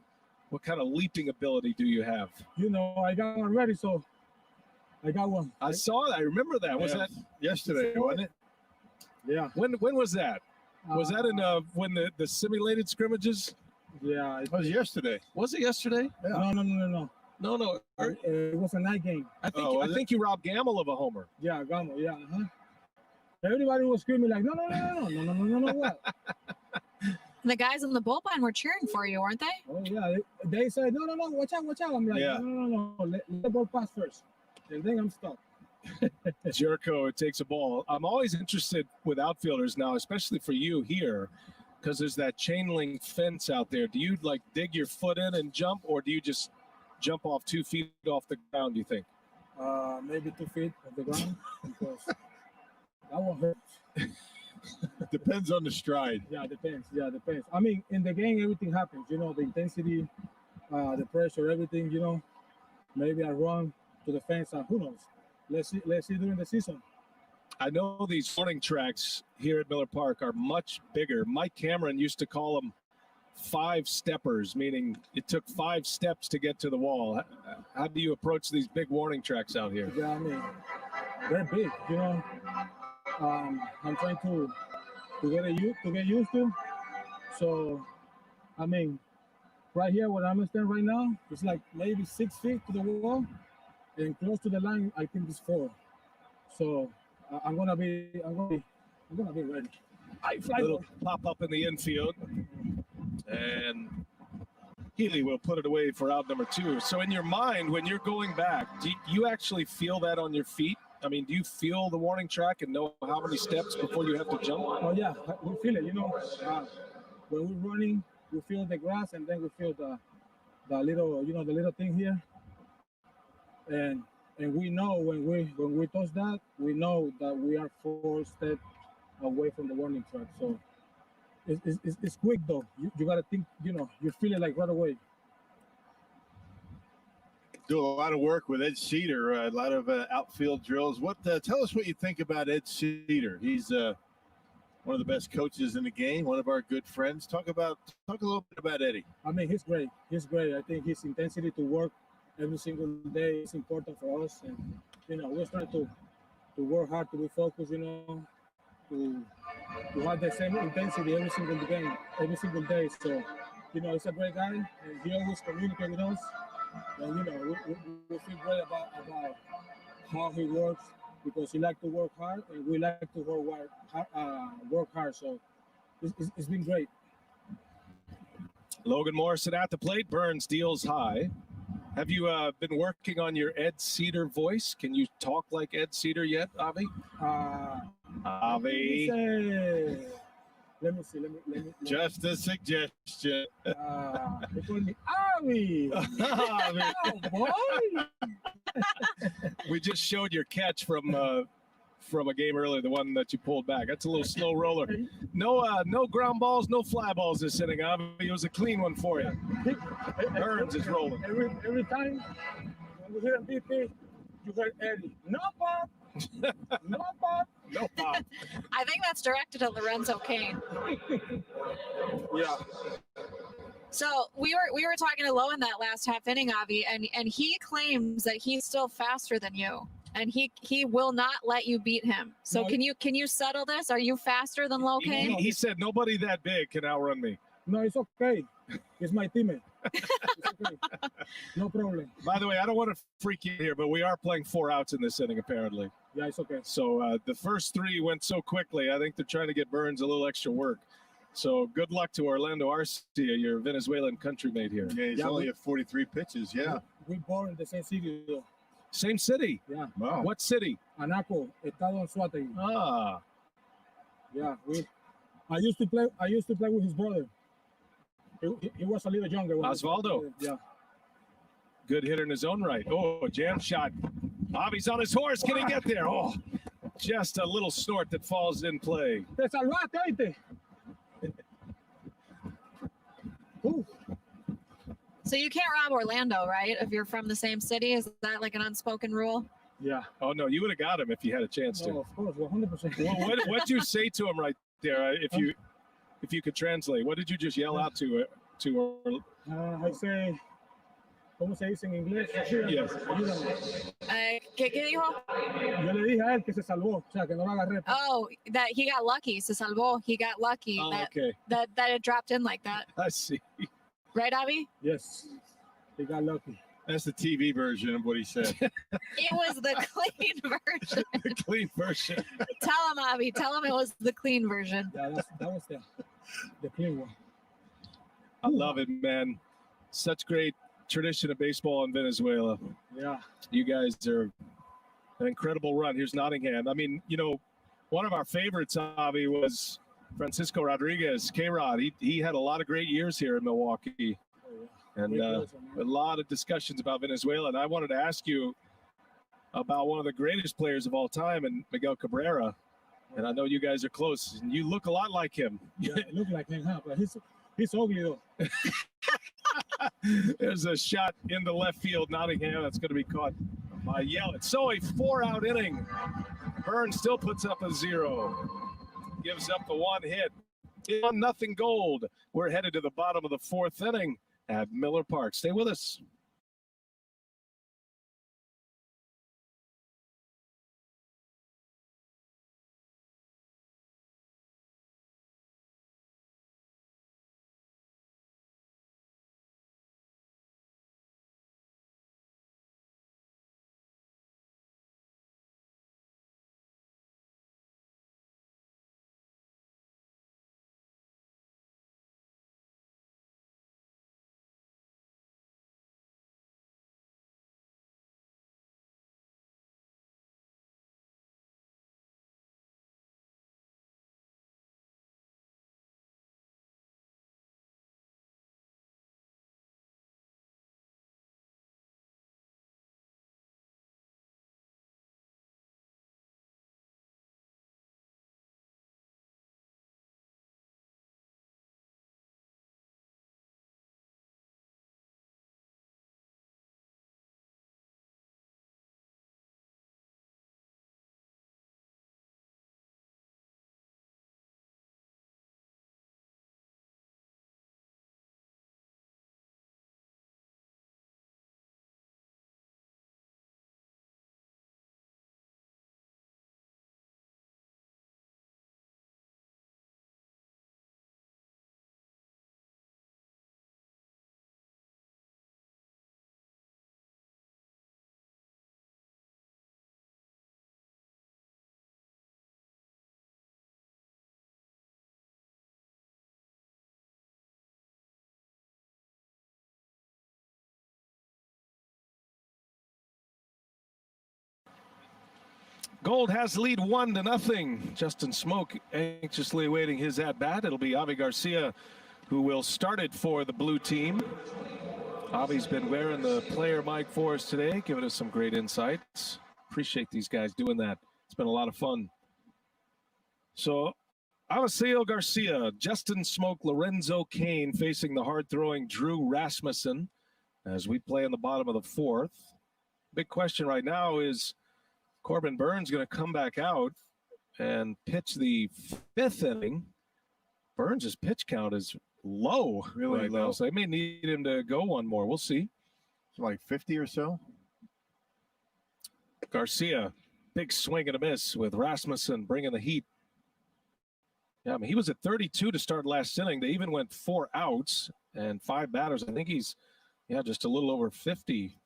leaping ability do you have? You know, I got one ready, so I got one. I saw that. I remember that. Was that yesterday, wasn't it? Yeah. when was that? Was that in when the simulated scrimmages? Yeah. It was yesterday. Was it yesterday? Yeah. No. No. It was a night game. I think you robbed Gamble of a homer. Yeah, Gamo. Yeah. Everybody was screaming like, no, what? The guys in the bullpen were cheering for you, weren't they? Oh yeah. They said, no, watch out. I'm like, Yeah. no. Let the ball pass first, and then I'm stuck. Jericho, it takes a ball. I'm always interested with outfielders now, especially for you here, because there's that chain link fence out there. Do you like dig your foot in and jump, or do you just jump off 2 feet off the ground, do you think? Maybe 2 feet off the ground because that won't hurt. Depends on the stride. Yeah, depends. I mean, in the game, everything happens. You know, the intensity, the pressure, everything. You know, maybe I run to the fence. Who knows? Let's see during the season. I know these warning tracks here at Miller Park are much bigger. Mike Cameron used to call them 5-steppers, meaning it took 5 steps to get to the wall. How do you approach these big warning tracks out here? Yeah, I mean, they're big. You know, I'm trying to get used to. So, I mean, right here where I'm standing right now, it's like maybe 6 feet to the wall, and close to the line, I think it's 4. So I'm gonna be ready. I fly. Little pop up in the infield, and Healy will put it away for out number 2. So in your mind, when you're going back, do you actually feel that on your feet? I mean, do you feel the warning track and know how many steps before you have to jump? Oh yeah, we feel it. You know, when we're running, we feel the grass, and then we feel the little thing here, and we know when we touch that, we know that we are 4 steps away from the warning track. So it's quick though. You gotta think. You know, you feel it like right away. Do a lot of work with Ed Cedar, a lot of outfield drills. Tell us what you think about Ed Cedar. He's one of the best coaches in the game, one of our good friends. Talk a little bit about Eddie. I mean, he's great. I think his intensity to work every single day is important for us, and you know, we're trying to work hard, to be focused. You know, to have the same intensity every single game, every single day. So, you know, he's a great guy, and he always communicates with us. And you know, we feel great about how he works, because he likes to work hard, and we like to work hard. So it's been great. Logan Morrison at the plate. Burns deals high. Have you been working on your Ed Cedar voice? Can you talk like Ed Cedar yet, Avi? Avi. Let me see. Just a suggestion. They call me Avi. Oh, boy. We just showed your catch from a game earlier, the one that you pulled back. That's a little slow roller. No ground balls, no fly balls this inning, Avi. It was a clean one for you. Burns is rolling. Every time when we hit a BP, you heard Eddie. No pop. No pop. No pop. I think that's directed at Lorenzo Kane. Yeah. So we were talking to Lowen that last half inning, Avi, and he claims that he's still faster than you, and he will not let you beat him. So No. can you settle this? Are you faster than Lo Kane? He said nobody that big can outrun me. No, it's okay. It's my teammate. It's okay. No problem. By the way, I don't want to freak you here, but we are playing 4 outs in this inning, apparently. Yeah, it's okay. So the first 3 went so quickly, I think they're trying to get Burns a little extra work. So good luck to Orlando Arcia, your Venezuelan countrymate here. Yeah, he's only at 43 pitches. Yeah. We're born in the same city, though. Same city. Yeah. Wow. What city? Anaco, Estado Anzoátegui. Ah, Yeah. I used to play with his brother. He was a little younger. Osvaldo. Yeah. good hitter in his own right. Oh, a jam shot. Bobby's on his horse. Can he get there? Oh, just a little snort that falls in play. Te salvaste, ¿oíste? So you can't rob Orlando, right? If you're from the same city, is that like an unspoken rule? Yeah. Oh no, you would have got him if you had a chance to. Oh, of course, 100%. What'd you say to him right there. If you could translate, what did you just yell out to her? I say, ¿cómo se dice en inglés? Yes. Ayúdame. ¿Qué dijo? Yo le dije a él que se salvó, o sea, que no la agarré. Oh, that he got lucky. Se salvó. He got lucky. Oh, that, okay. that it dropped in like that. I see. Right, Avi? Yes, he got lucky. That's the TV version of what he said. It was the clean version. The clean version. Tell him, Avi. Tell him it was the clean version. Yeah, that was the clean one. I love it, man. Such great tradition of baseball in Venezuela. Yeah. You guys are an incredible run. Here's Nottingham. I mean, one of our favorites, Avi, was Francisco Rodriguez, K-Rod. He had a lot of great years here in Milwaukee. And a lot of discussions about Venezuela. And I wanted to ask you about one of the greatest players of all time, and Miguel Cabrera. And I know you guys are close, and you look a lot like him. Yeah, I look like him, huh? But he's ugly, though. There's a shot into left field, Nottingham. That's going to be caught by Yelich. So a 4-out inning. Burns still puts up a 0. Gives up the 1 hit. 1-0 Gold. We're headed to the bottom of the 4th inning at Miller Park. Stay with us. Gold has the lead 1-0. Justin Smoke anxiously awaiting his at-bat. It'll be Avi Garcia who will start it for the blue team. Avi's been wearing the player mic for us today, giving us some great insights. Appreciate these guys doing that. It's been a lot of fun. So, Avisail Garcia, Justin Smoke, Lorenzo Cain facing the hard-throwing Drew Rasmussen as we play in the bottom of the 4th. Big question right now is Corbin Burns going to come back out and pitch the 5th inning. Burns' pitch count is low Really low. now, so they may need him to go one more. We'll see. Like 50 or so. Garcia, big swing and a miss with Rasmussen bringing the heat. Yeah, I mean, he was at 32 to start last inning. They even went 4 outs and 5 batters. I think he's, just a little over 50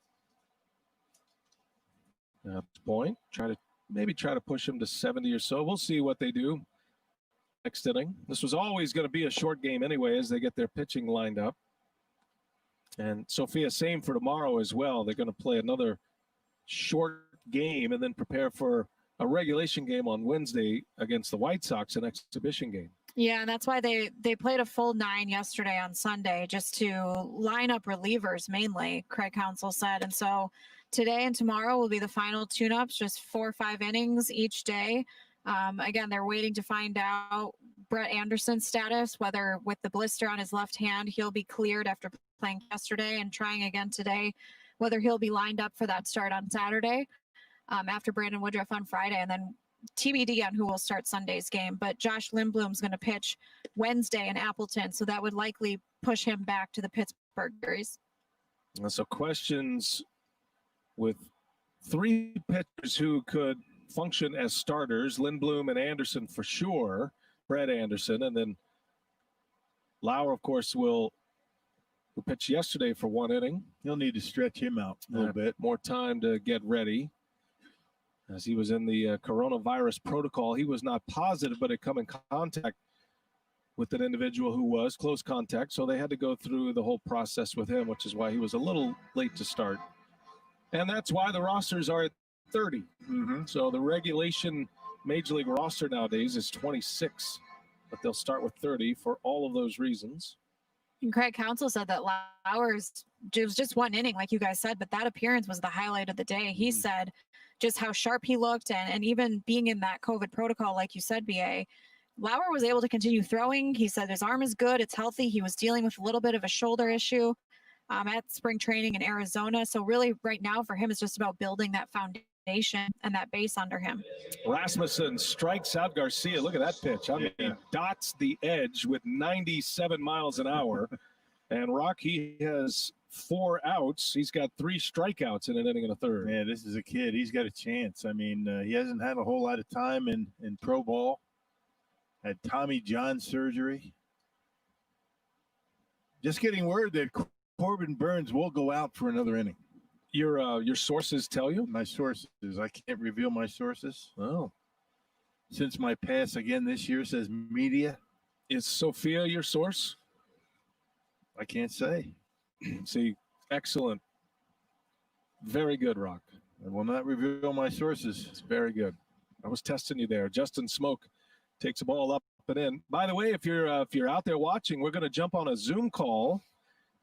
at this point. Try to push him to 70 or so. We'll see what they do next inning. This was always going to be a short game anyway as they get their pitching lined up. And Sophia, same for tomorrow as well. They're going to play another short game and then prepare for a regulation game on Wednesday against the White Sox, an exhibition game. Yeah, and that's why they played a full 9 yesterday on Sunday just to line up relievers mainly, Craig Counsell said. And so today and tomorrow will be the final tune-ups, just 4 or 5 innings each day. Again, they're waiting to find out Brett Anderson's status, whether with the blister on his left hand, he'll be cleared after playing yesterday and trying again today, whether he'll be lined up for that start on Saturday after Brandon Woodruff on Friday. And then TBD on who will start Sunday's game, but Josh Lindblom's going to pitch Wednesday in Appleton, so that would likely push him back to the Pittsburgh series. So questions with 3 pitchers who could function as starters, Lindblom and Anderson for sure, Brett Anderson, and then Lauer, of course, who pitched yesterday for 1 inning. You'll need to stretch him out a little bit. More time to get ready, as he was in the coronavirus protocol. He was not positive, but had come in contact with an individual who was close contact, so they had to go through the whole process with him, which is why he was a little late to start. And that's why the rosters are at 30. So the regulation Major League roster nowadays is 26, but they'll start with 30 for all of those reasons. And Craig Counsell said that Lauer's, it was just 1 inning, like you guys said, but that appearance was the highlight of the day. He said just how sharp he looked, and even being in that COVID protocol, like you said, BA, Lauer was able to continue throwing. He said his arm is good, it's healthy. He was dealing with a little bit of a shoulder issue at spring training in Arizona. So really right now for him, it's just about building that foundation and that base under him. Rasmussen strikes out Garcia. Look at that pitch. I mean, dots the edge with 97 miles an hour. And Rocky has 4 outs. He's got 3 strikeouts in an inning and a third. Man, this is a kid. He's got a chance. I mean, he hasn't had a whole lot of time in pro ball. Had Tommy John surgery. Just getting word that Corbin Burns will go out for another inning. Your sources tell you? My sources. I can't reveal my sources. Oh. Since my pass again this year says media. Is Sophia your source? I can't say. See, excellent. Very good, Rock. I will not reveal my sources. It's very good. I was testing you there. Justin Smoke takes the ball up and in. By the way, if you're out there watching, we're going to jump on a Zoom call,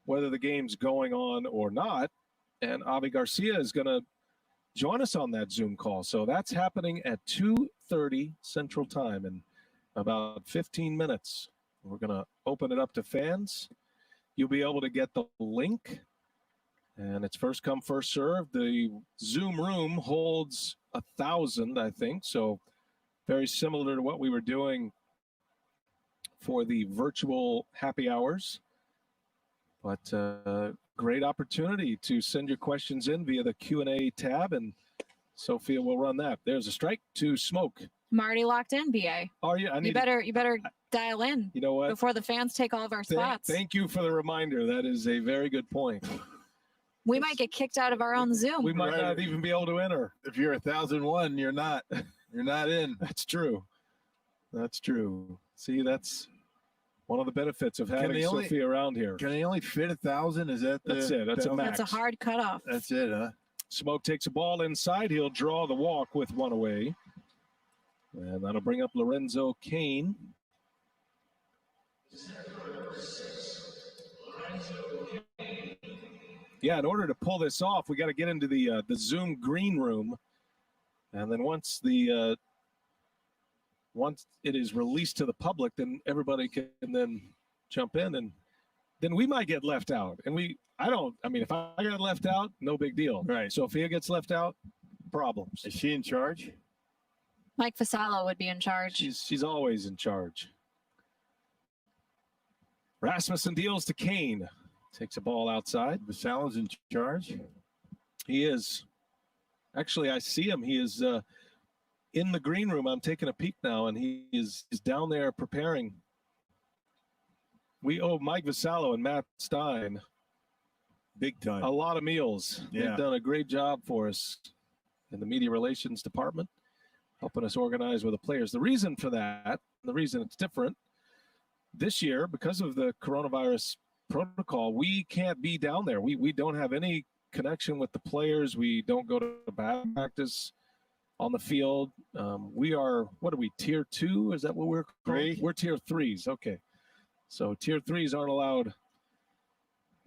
whether the game's going on or not. And Avi Garcia is going to join us on that Zoom call. So that's happening at 2:30 Central Time in about 15 minutes. We're going to open it up to fans. You'll be able to get the link, and it's first come, first serve. The Zoom room holds 1,000, I think. So very similar to what we were doing for the virtual happy hours. But great opportunity to send your questions in via the Q&A tab, and Sophia will run that. There's a strike to Smoke. I'm already locked in, BA. Are you? You better dial in. You know what? Before the fans take all of our spots. Thank you for the reminder. That is a very good point. We might get kicked out of our own Zoom. We might not even be able to enter. If you're 1,001, you're not. You're not in. That's true. That's true. See, that's one of the benefits of having Sophia around here. Can they only fit 1,000? Is that that's it? That's a max. That's a hard cutoff. That's it, huh? Smoke takes a ball inside. He'll draw the walk with 1 away. And that'll bring up Lorenzo Cain. Yeah, in order to pull this off, we got to get into the Zoom green room. And then once it is released to the public, then everybody can then jump in, and then we might get left out. And if I get left out, no big deal. Right. Sophia gets left out, problems. Is she in charge? Mike Fasalo would be in charge. She's always in charge. Rasmussen deals to Kane. Takes a ball outside. Vasalo's in charge? He is. Actually, I see him. He is in the green room. I'm taking a peek now, and he is down there preparing. We owe Mike Vasalo and Matt Stein big time a lot of meals. Yeah. They've done a great job for us in the media relations department, helping us organize with the players. The reason for that, the reason it's different this year, because of the coronavirus protocol, we can't be down there. We don't have any connection with the players. We don't go to batting practice on the field. We are, what are we, tier 2? Is that what we're called? 3? We're tier 3s. Okay. So tier 3s aren't allowed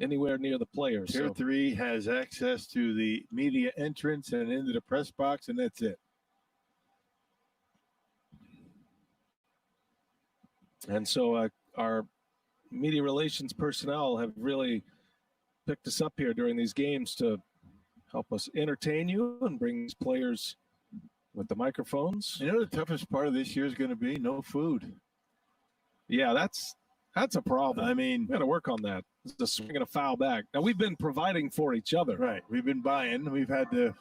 anywhere near the players. Tier 3 has access to the media entrance and into the press box, and that's it. And so our media relations personnel have really picked us up here during these games to help us entertain you and bring these players with the microphones. You know the toughest part of this year is going to be no food. Yeah, that's a problem. I mean, we got to work on that. The swing and a foul back. Now we've been providing for each other. right. We've been buying. We've had to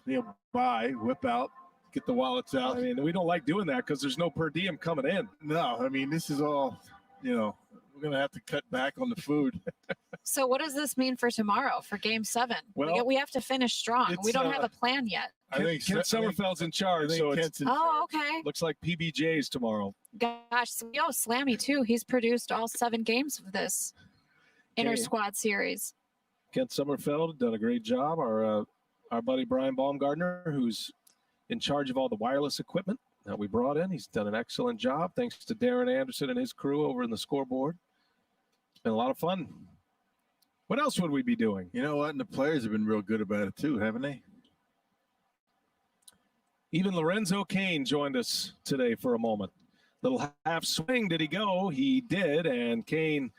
buy, whip out, get the wallets out. I mean, we don't like doing that because there's no per diem coming in. No, I mean, this is all, we're going to have to cut back on the food. So what does this mean for tomorrow for Game 7? Well, we have to finish strong. We don't have a plan yet. I think Kent Summerfeld's in charge, so it Okay. looks like PBJ's tomorrow. Gosh, Slammy too. He's produced all 7 games of this inter-squad series. Kent Summerfeld done a great job. Our buddy Brian Baumgartner, who's in charge of all the wireless equipment that we brought in, he's done an excellent job. Thanks to Darren Anderson and his crew over in the scoreboard. It's been a lot of fun. What else would we be doing? You know what? And the players have been real good about it too, haven't they? Even Lorenzo Cain joined us today for a moment. Little half swing. Did he go? He did. And Cain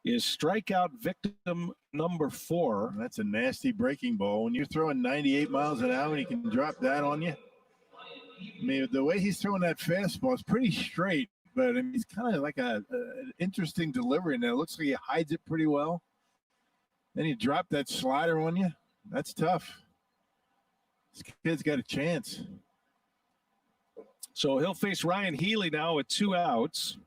is strikeout victim number 4. That's a nasty breaking ball. When you're throwing 98 miles an hour and he can drop that on you. I mean, the way he's throwing that fastball is pretty straight, but I mean, it's kind of like an interesting delivery. And it looks like he hides it pretty well. Then you drop that slider on you. That's tough. This kid's got a chance. So he'll face Ryan Healy now with 2 outs.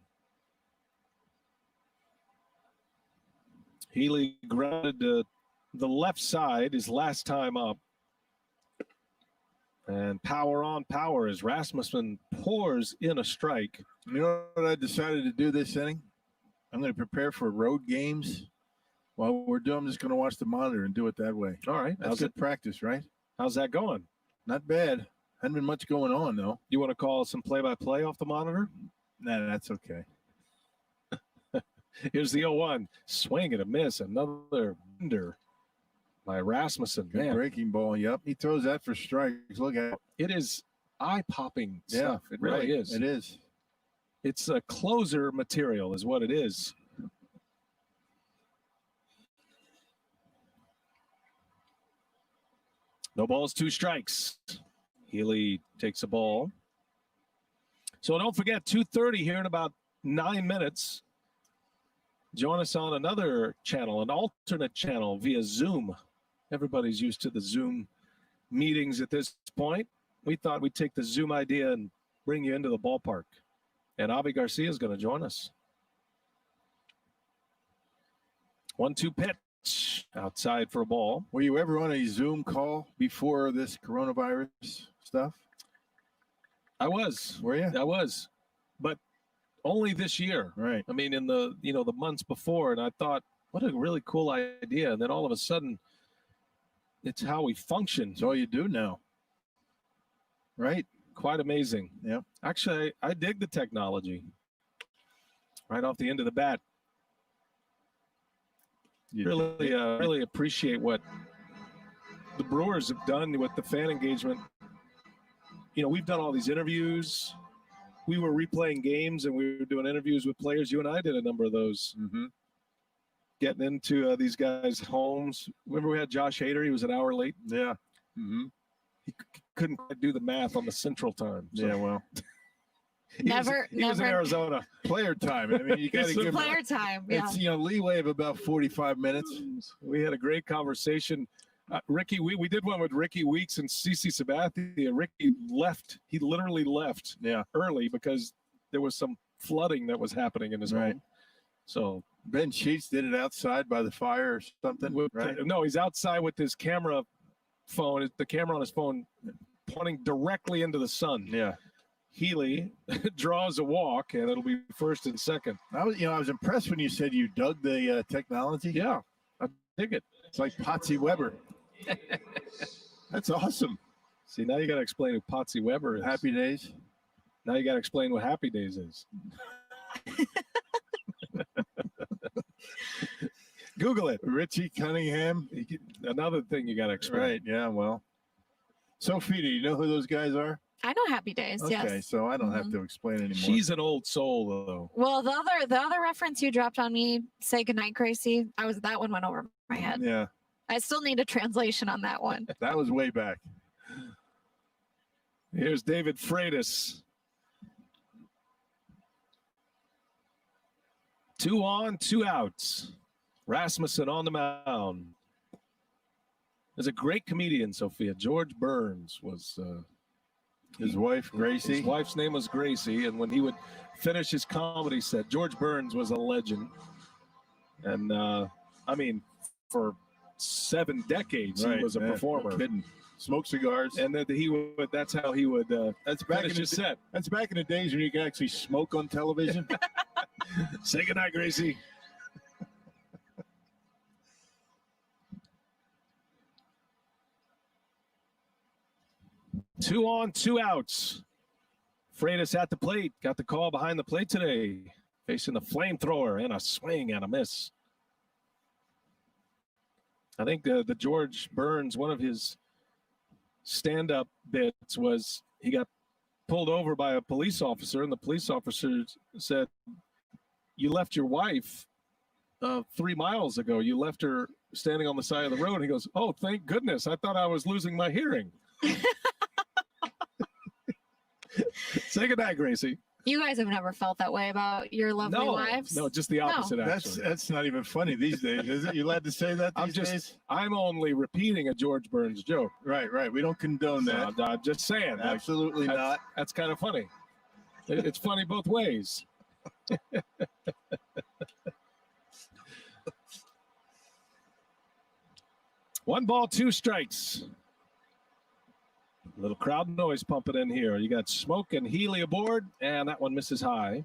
Healy grounded to the left side his last time up. And power on power as Rasmussen pours in a strike. You know what I decided to do this inning? I'm going to prepare for road games. While we're doing, I'm just going to watch the monitor and do it that way. All right. That's good practice, right? How's that going? Not bad. Hadn't been much going on, though. You want to call some play-by-play off the monitor? No, that's okay. Here's the 0-1. Swing and a miss. Another bender by Rasmussen. Good Man, breaking ball. Yep. He throws that for strikes. Look at it. it is eye-popping stuff. It right. really is. It is. It's a closer material is what it is. No balls, 2 strikes. Healy takes a ball. So don't forget, 2:30 here in about 9 minutes. Join us on another channel, an alternate channel via Zoom. Everybody's used to the Zoom meetings at this point. We thought we'd take the Zoom idea and bring you into the ballpark. And Avi Garcia is going to join us. 1-2 pitch outside for a ball. Were you ever on a Zoom call before this coronavirus stuff? I was. Were you? I was. But only this year. Right. I mean, in the the months before, and I thought, what a really cool idea. And then all of a sudden, it's how we function. It's all you do now. Right. Quite amazing. Yeah. Actually, I dig the technology. Right off the end of the bat. Really appreciate what the Brewers have done with the fan engagement. We've done all these interviews. We were replaying games and we were doing interviews with players. You and I did a number of those. Mm-hmm. Getting into these guys' homes. Remember we had Josh Hader. He was an hour late. Yeah. Mm-hmm. He couldn't quite do the math on the Central Time. So. Yeah, well. He was in Arizona. Player time. I mean, you got to give player time. Yeah. It's leeway of about 45 minutes. We had a great conversation. Ricky, we did one with Ricky Weeks and CeCe Sabathia. Ricky left. He literally left early because there was some flooding that was happening in his home. So Ben Sheets did it outside by the fire or something. Right? No, he's outside with his camera phone. The camera on his phone pointing directly into the sun. Yeah. Healy draws a walk, and it'll be first and second. I was impressed when you said you dug the technology. Yeah, I dig it. It's like Potsy Weber. That's awesome. See, now you got to explain who Potsy Weber is. Happy Days. Now you got to explain what Happy Days is. Google it. Richie Cunningham. Another thing you got to explain. Right. Yeah. Well. Sophie, do you know who those guys are? I know Happy Days. Okay, Yes. so I don't have to explain anymore. She's an old soul, though. Well, the other reference you dropped on me, "Say Goodnight, Gracie," that one went over my head. Yeah. I still need a translation on that one. That was way back. Here's David Freitas. 2 on, 2 outs. Rasmussen on the mound. There's a great comedian, Sophia. George Burns was His wife, Gracie. His wife's name was Gracie, and when he would finish his comedy set, George Burns was a legend. And I mean, for 7 decades, he was a performer. No kidding. Smoke cigars. And then he would. That's how he would. That's back finish in his set. That's back in the days when you could actually smoke on television. Say goodnight, Gracie. Two on, 2 outs. Freitas at the plate. Got the call behind the plate today. Facing the flamethrower and a swing and a miss. I think the George Burns, one of his stand-up bits was he got pulled over by a police officer, and the police officer said, "You left your wife 3 miles ago. You left her standing on the side of the road." And he goes, "Oh, thank goodness. I thought I was losing my hearing." Say goodnight, Gracie. You guys have never felt that way about your lovely wives? No, just the opposite. Actually, that's not even funny these days, is it? You allowed to say that these days? I'm only repeating a George Burns joke. Right. We don't condone that. I'm just saying. Absolutely not. That's kind of funny. It's funny both ways. 1 ball, 2 strikes. A little crowd noise pumping in here. You got Smoke and Healy aboard, and that one misses high.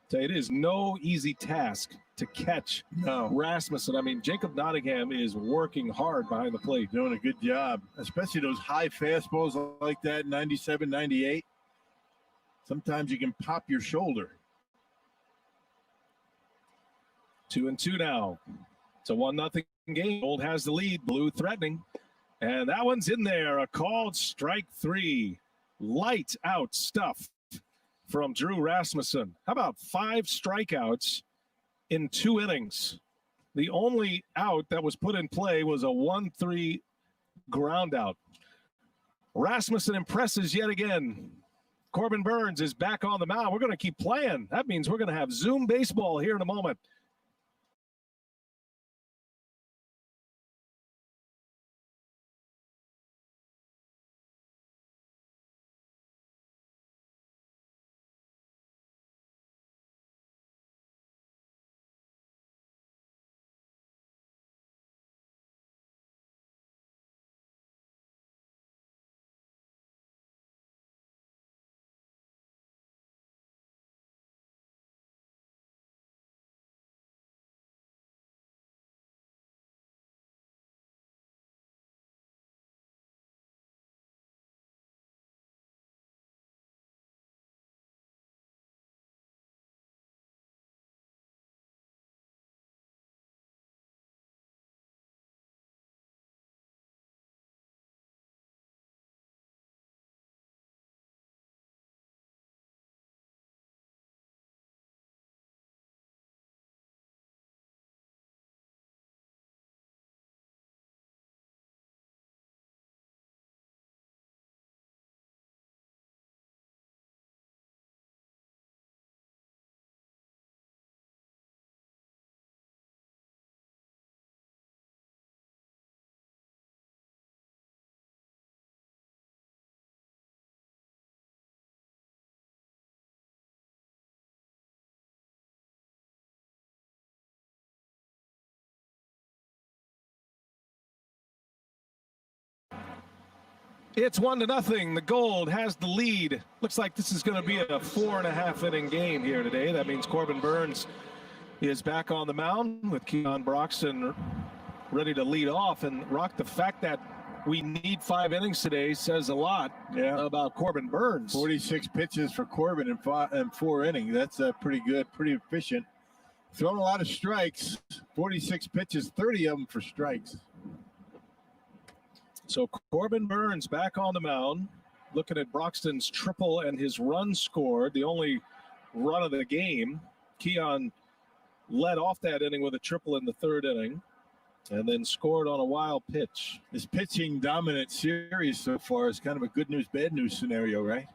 So it is no easy task to catch Rasmussen. I mean, Jacob Nottingham is working hard behind the plate. Doing a good job, especially those high fastballs like that, 97, 98. Sometimes you can pop your shoulder. 2-2 now. It's a 1-0 game. Gold has the lead. Blue threatening. And that one's in there. A called strike 3. Light out stuff from Drew Rasmussen. How about 5 strikeouts in 2 innings? The only out that was put in play was a 1-3 ground out. Rasmussen impresses yet again. Corbin Burns is back on the mound. We're going to keep playing. That means we're going to have Zoom baseball here in a moment. It's 1-0. The Gold has the lead. Looks like this is going to be a 4.5 inning game here today. That means Corbin Burns is back on the mound with Keon Broxton ready to lead off. And Rock, the fact that we need 5 innings today says a lot about Corbin Burns. 46 pitches for Corbin in 4 innings. That's pretty good, pretty efficient. Throwing a lot of strikes. 46 pitches, 30 of them for strikes. So Corbin Burns back on the mound, looking at Broxton's triple and his run scored, the only run of the game. Keon led off that inning with a triple in the 3rd inning. and then scored on a wild pitch. This pitching dominant series so far is kind of a good news, bad news scenario, right?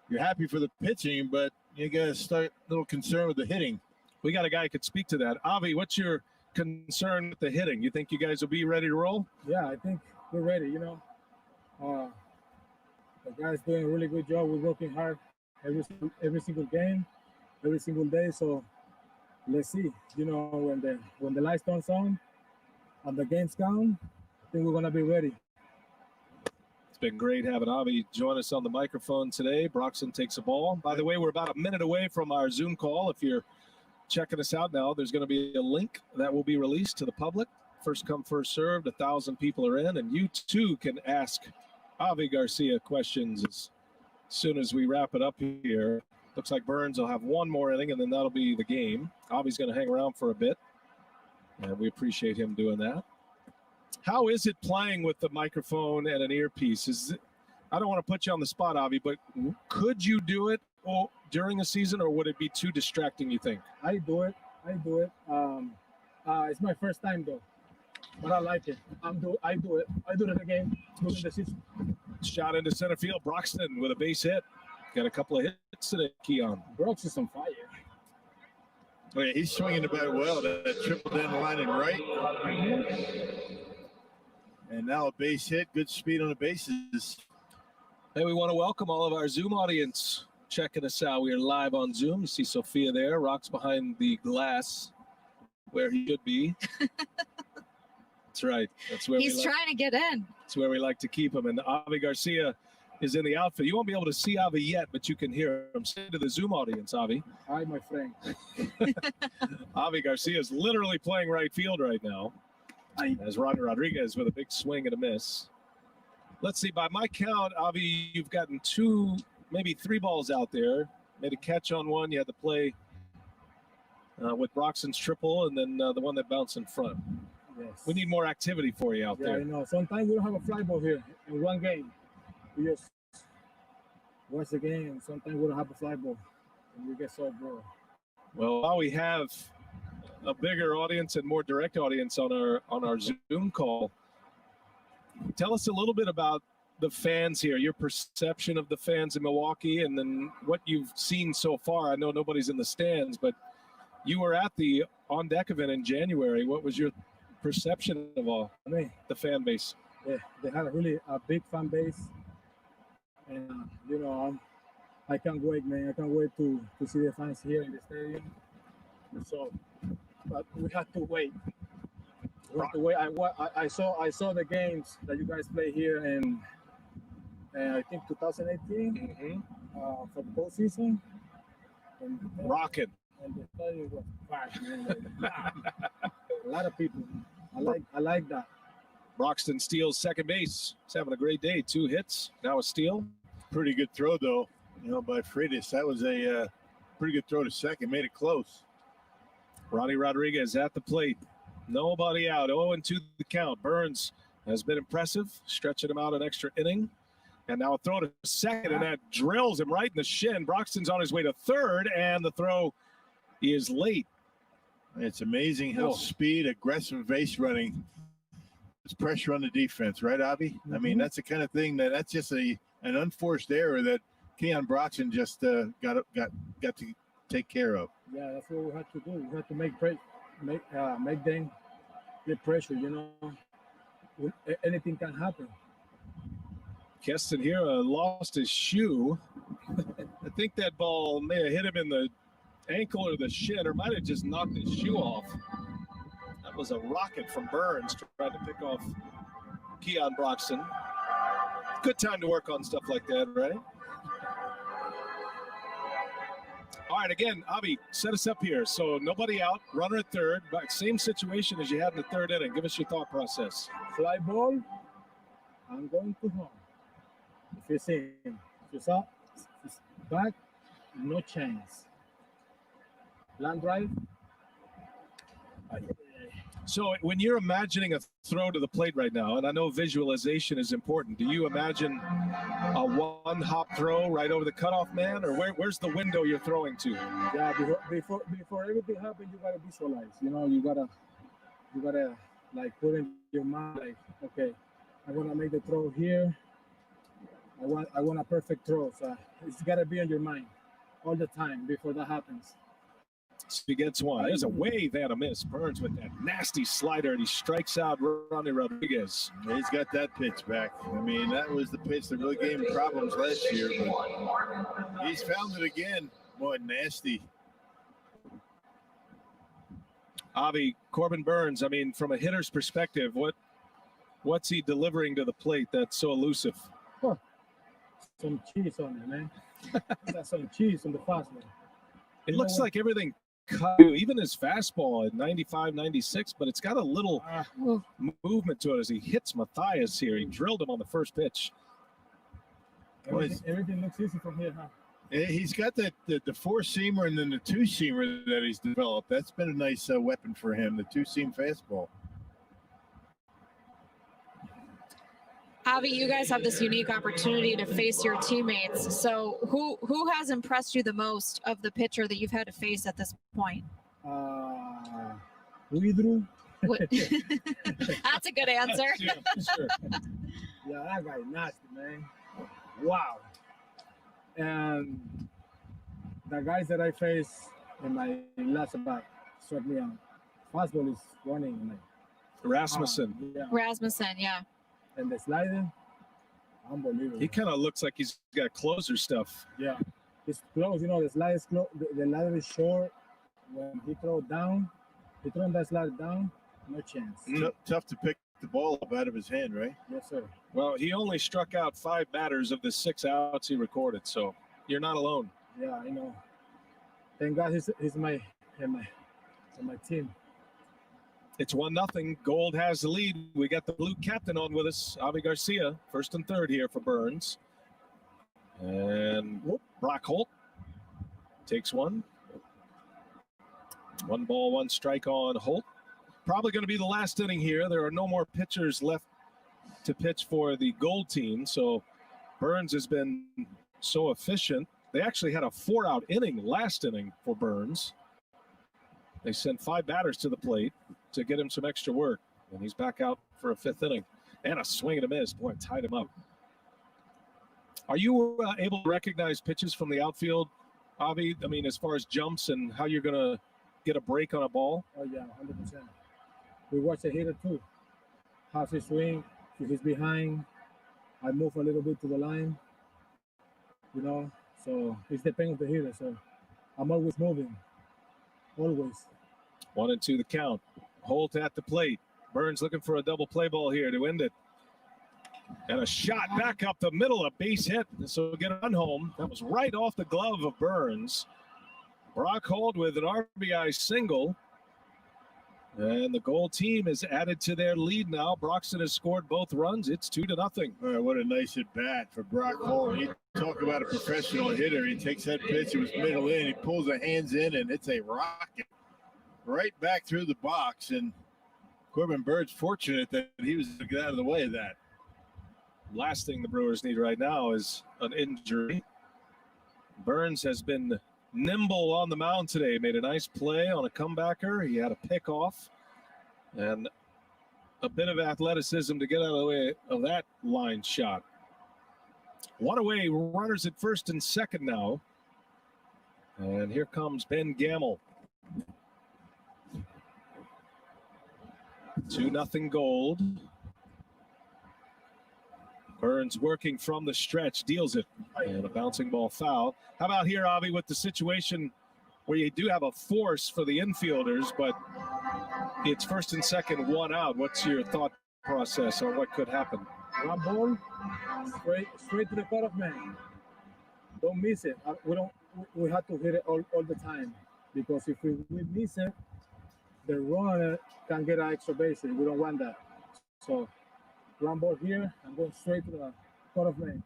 You're happy for the pitching, but you got to start a little concerned with the hitting. We got a guy who could speak to that. Avi, what's your concern with the hitting? You think you guys will be ready to roll? Yeah, I think we're ready. The guys doing a really good job. We're working hard every single game, every single day. So let's see. When the lights turns on and the games count, I think we're gonna be ready. It's been great having Avi join us on the microphone today. Broxton takes a ball. By the way, we're about a minute away from our Zoom call. If you're checking us out now, there's going to be a link that will be released to the public. First come, first served. 1,000 people are in, and you too can ask Avi Garcia questions as soon as we wrap it up here. Looks like Burns will have one more inning, and then that'll be the game. Avi's going to hang around for a bit, and we appreciate him doing that. How is it playing with the microphone and an earpiece? I don't want to put you on the spot, Avi, but could you do it during a season, or would it be too distracting, you think? I do it. It's my first time though, but I like it. I do it. I do it again during the season. Shot into center field. Broxton with a base hit. Got a couple of hits today, Keon. Brox is on fire. Oh, yeah, he's swinging the bat well. That triple down the line and right. And now a base hit. Good speed on the bases. Hey, we want to welcome all of our Zoom audience checking us out. We are live on Zoom. You see Sophia there. Rock's behind the glass where he should be. That's right. That's where he's trying to get in. That's where we like to keep him. And Avi Garcia is in the outfield. You won't be able to see Avi yet, but you can hear him. Say to the Zoom audience, Avi. Hi, my friend. Avi Garcia is literally playing right field right now. As Ronnie Rodriguez with a big swing and a miss. Let's see. By my count, Avi, you've gotten two, maybe three balls out there. Made a catch on one. You had to play with Broxton's triple, and then the one that bounced in front. Yes. We need more activity for you out there. Yeah, I know. Sometimes we don't have a fly ball here in one game. We just watch the game. Sometimes we don't have a fly ball, and we get so bored. Well, now we have a bigger audience and more direct audience on our Zoom call. Tell us a little bit about the fans here, your perception of the fans in Milwaukee, and then what you've seen so far. I know nobody's in the stands, but you were at the On Deck event in January. What was your perception of the fan base? Yeah, they had a big fan base, and I can't wait, man. I can't wait to see the fans here in the stadium. So, but we have to wait. We have to wait. I saw the games that you guys play here in I think 2018 for the postseason. And Rocking. And the stadium was packed, man. A lot of people. I like that. Broxton steals second base. He's having a great day. 2 hits, now a steal. Pretty good throw, though, by Freitas. That was a pretty good throw to second. Made it close. Ronnie Rodriguez at the plate. Nobody out. 0-2 the count. Burns has been impressive, stretching him out an extra inning. And now a throw to second, and that drills him right in the shin. Broxton's on his way to third, and the throw is late. It's amazing how speed, aggressive base running puts pressure on the defense, right, Avi? I mean, that's the kind of thing that's just an unforced error that Keon Broxton just got to take care of. Yeah, that's what we have to do. We have to make them get pressure. Anything can happen. Keston here lost his shoe. I think that ball may have hit him in the ankle or the shin, or might have just knocked his shoe off. That was a rocket from Burns trying to pick off Keon Broxton. Good time to work on stuff like that, right? All right, again, Avi, set us up here. So nobody out, runner at third, but same situation as you had in the third inning. Give us your thought process. Fly ball, I'm going to home. If it's in, if it's up, it's back, no chance. Land drive. So when you're imagining a throw to the plate right now, and I know visualization is important, do you imagine a one-hop throw right over the cutoff man, or where's the window you're throwing to? Yeah, before everything happens, you gotta visualize. You gotta You gotta like put in your mind like, okay, I'm gonna make the throw here. I want a perfect throw. So it's gotta be on your mind all the time before that happens. So he gets one. There's a wave and a miss. Burns with that nasty slider, and he strikes out Ronnie Rodriguez. He's got that pitch back. I mean, that was the pitch that really gave him problems last year, but he's found it again. Boy, nasty. Avi, Corbin Burns, I mean, from a hitter's perspective, what's he delivering to the plate that's so elusive? Huh. Some cheese on it, man. Got some cheese on the fastball. It looks like everything cut, even his fastball at 95, 96, but it's got a little movement to it as he hits Matthias here. He drilled him on the first pitch. Everything looks easy from here, huh? He's got the four-seamer and then the two-seamer that he's developed. That's been a nice weapon for him, the two-seam fastball. Avi, you guys have this unique opportunity to face your teammates. So who has impressed you the most of the pitcher that you've had to face at this point? Widru. That's a good answer. Yeah, sure. Yeah, that guy nasty, man. Wow. And the guys that I face in my last about struck me out. Fastball is running, like Rasmussen. yeah. Rasmussen, yeah. And the sliding, unbelievable. He kind of looks like he's got closer stuff. Yeah, it's close. You know, the slide is close. The ladder is short. When he throw that slide down, no chance. Tough to pick the ball up out of his hand, right? Yes, sir. Well, he only struck out 5 batters of the 6 outs he recorded, so you're not alone. Yeah, I know. Thank God he's my team. It's 1-0. Gold has the lead. We got the blue captain on with us, Avi Garcia, first and third here for Burns. And Brock Holt takes one. 1 ball, 1 strike on Holt. Probably going to be the last inning here. There are no more pitchers left to pitch for the Gold team, so Burns has been so efficient. They actually had a 4-out inning last inning for Burns. They sent 5 batters to the plate to get him some extra work, and he's back out for a 5th inning. And a swing and a miss. Boy, it tied him up. Are you able to recognize pitches from the outfield, Avi? I mean, as far as jumps and how you're going to get a break on a ball? Oh, yeah, 100%. We watch the hitter, too. How's his swing? If he's behind, I move a little bit to the line. You know, so it depends on the hitter. So I'm always moving. Always. 1-2 the count. Holt at the plate. Burns looking for a double play ball here to end it. And a shot back up the middle, a base hit. This will get a run home. That was right off the glove of Burns. Brock Holt with an RBI single. And the Gold team is added to their lead now. Broxton has scored both runs. It's 2-0. All right, what a nice at bat for Brock Holt. You talk about a professional hitter. He takes that pitch. It was middle in. He pulls the hands in, and it's a rocket right back through the box. And Corbin Burns fortunate that he was to get out of the way of that. Last thing the Brewers need right now is an injury. Burns has been nimble on the mound today. Made a nice play on a comebacker. He had a pickoff and a bit of athleticism to get out of the way of that line shot. 1 away, runners at first and second now. And here comes Ben Gamble. 2-0 Gold. Burns working from the stretch, deals it, and a bouncing ball foul. How about here, Avi, with the situation where you do have a force for the infielders, but it's first and second, 1 out. What's your thought process on what could happen? One ball, straight to the cutoff man. Don't miss it. We have to hit it all the time, because if we miss it, the runner can get an extra base. We don't want that. So ground ball here, I'm going straight to the cutoff man.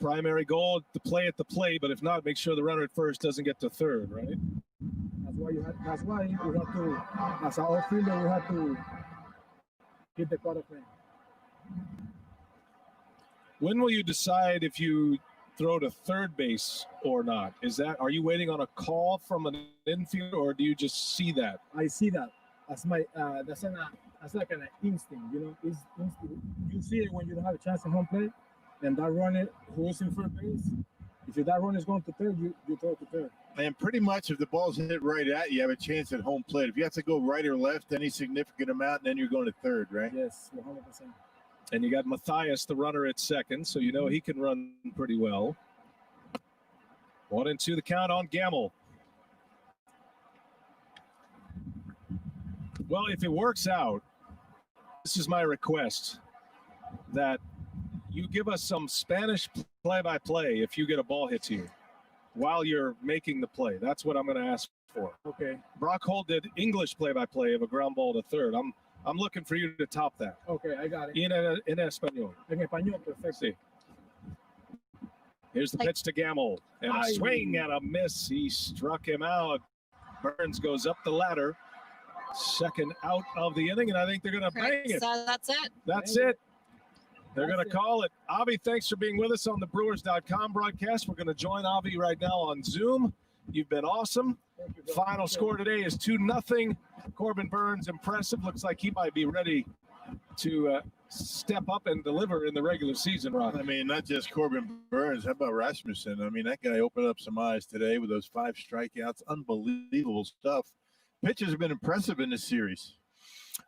Primary goal, the play at the plate, but if not, make sure the runner at first doesn't get to third, right? That's why we have to, as an outfielder, we have to hit the cutoff man. When will you decide if you throw to third base or not? Are you waiting on a call from an infielder, or do you just see that? I see that. that's my that's like an instinct, you know. It's instinct. You see it when you don't have a chance at home plate, and that runner who is in first base, if that runner is going to third, you throw to third. And pretty much if the ball's hit right at you, have a chance at home plate. If you have to go right or left any significant amount, then you're going to third, right? Yes, 100%. And you got Matthias, the runner, at second, so you know he can run pretty well. 1-2 the count on Gamble. Well, if it works out, this is my request, that you give us some Spanish play-by-play if you get a ball hit to you while you're making the play. That's what I'm going to ask for. Okay. Brock Holt did English play-by-play of a ground ball to third. I'm looking for you to top that. Okay, I got it. In español. En español, perfecto. See. Here's the pitch to Gamble. And a swing and a miss. He struck him out. Burns goes up the ladder. Second out of the inning, and I think they're going to bang it. So that's it. That's it. They're going to call it. Avi, thanks for being with us on the Brewers.com broadcast. We're going to join Avi right now on Zoom. You've been awesome. Final score today is 2-0. Corbin Burns, impressive. Looks like he might be ready to step up and deliver in the regular season, Ron. I mean, not just Corbin Burns. How about Rasmussen? I mean, that guy opened up some eyes today with those 5 strikeouts. Unbelievable stuff. Pitchers have been impressive in this series.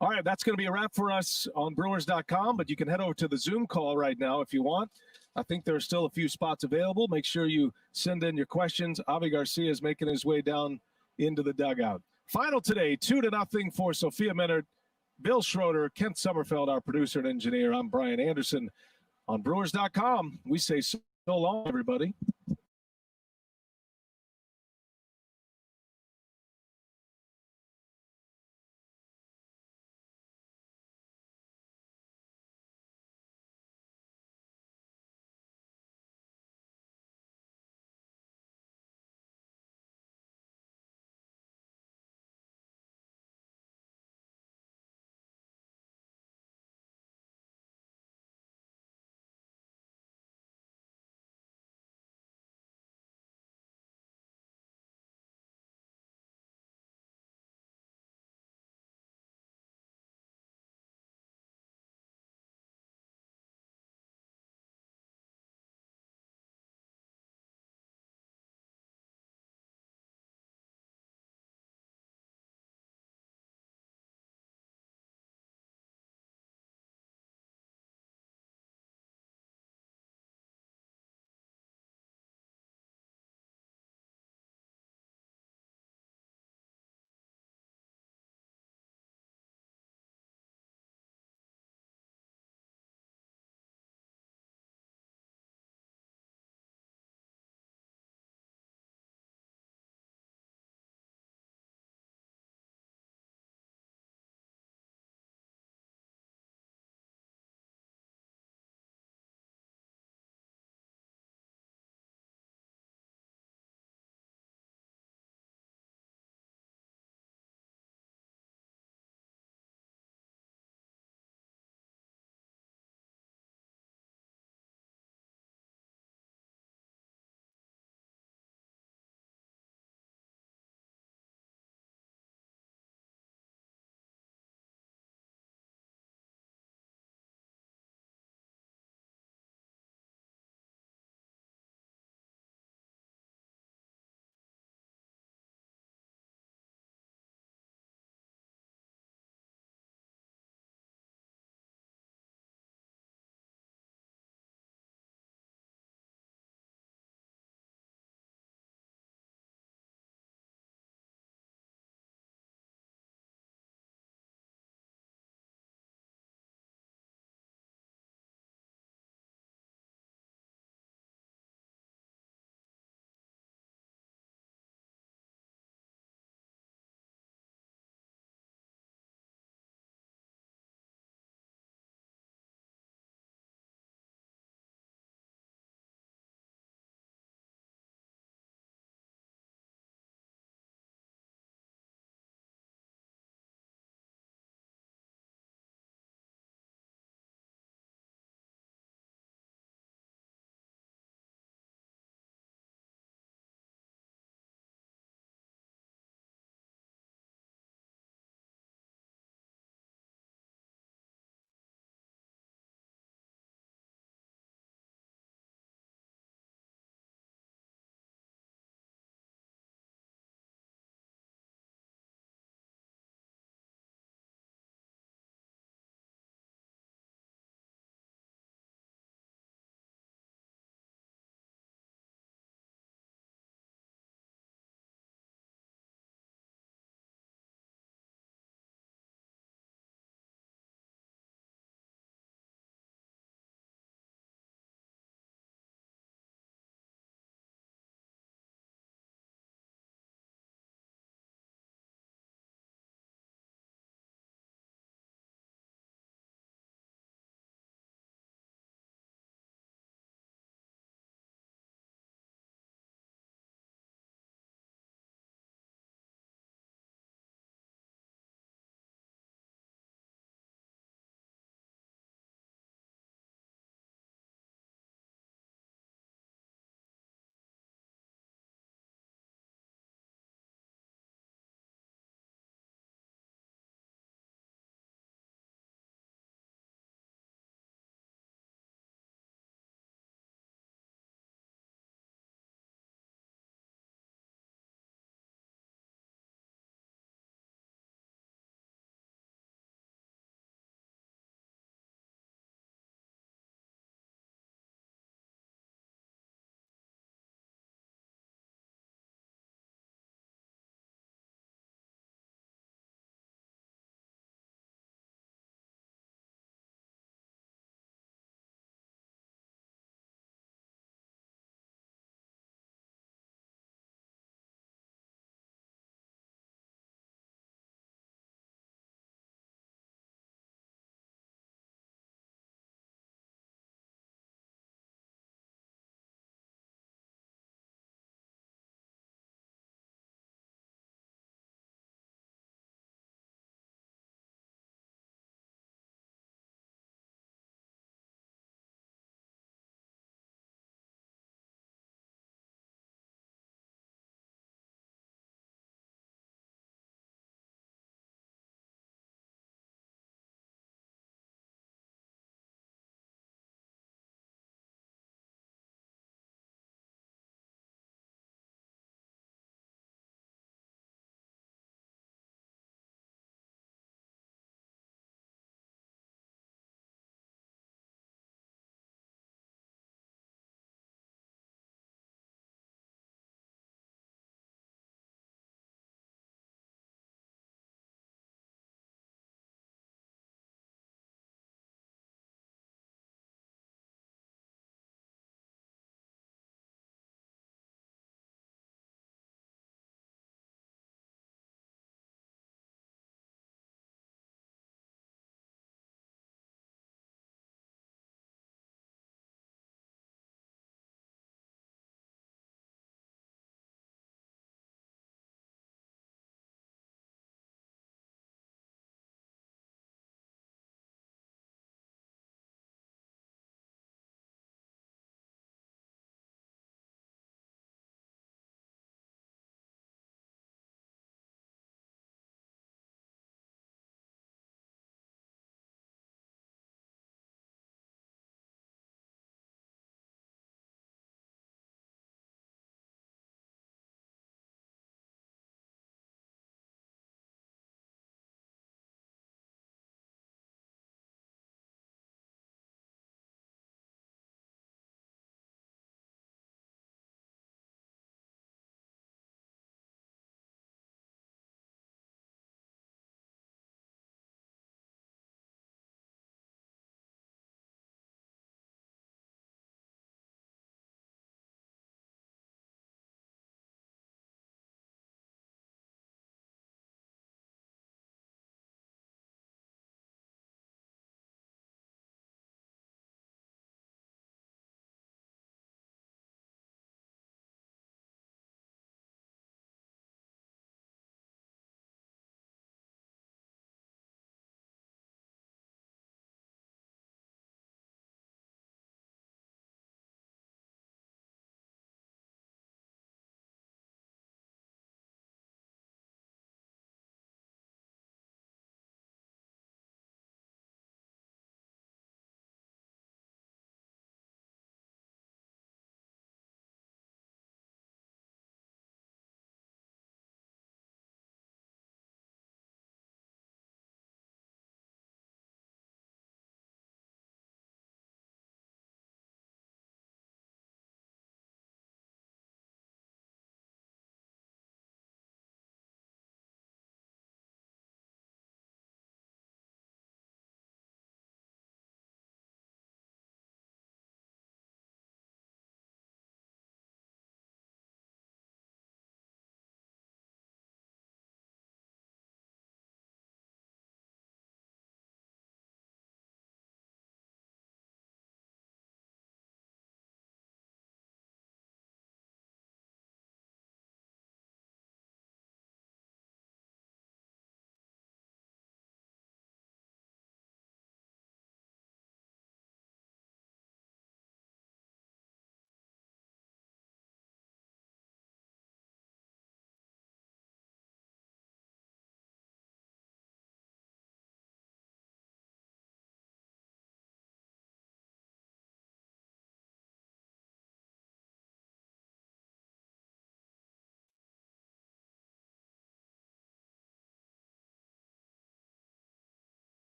All right, that's going to be a wrap for us on Brewers.com, but you can head over to the Zoom call right now if you want. I think there are still a few spots available. Make sure you send in your questions. Avi Garcia is making his way down into the dugout. Final today, 2-0 for Sophia Menard, Bill Schroeder, Kent Sommerfeld, our producer and engineer. I'm Brian Anderson on Brewers.com. We say so long, everybody.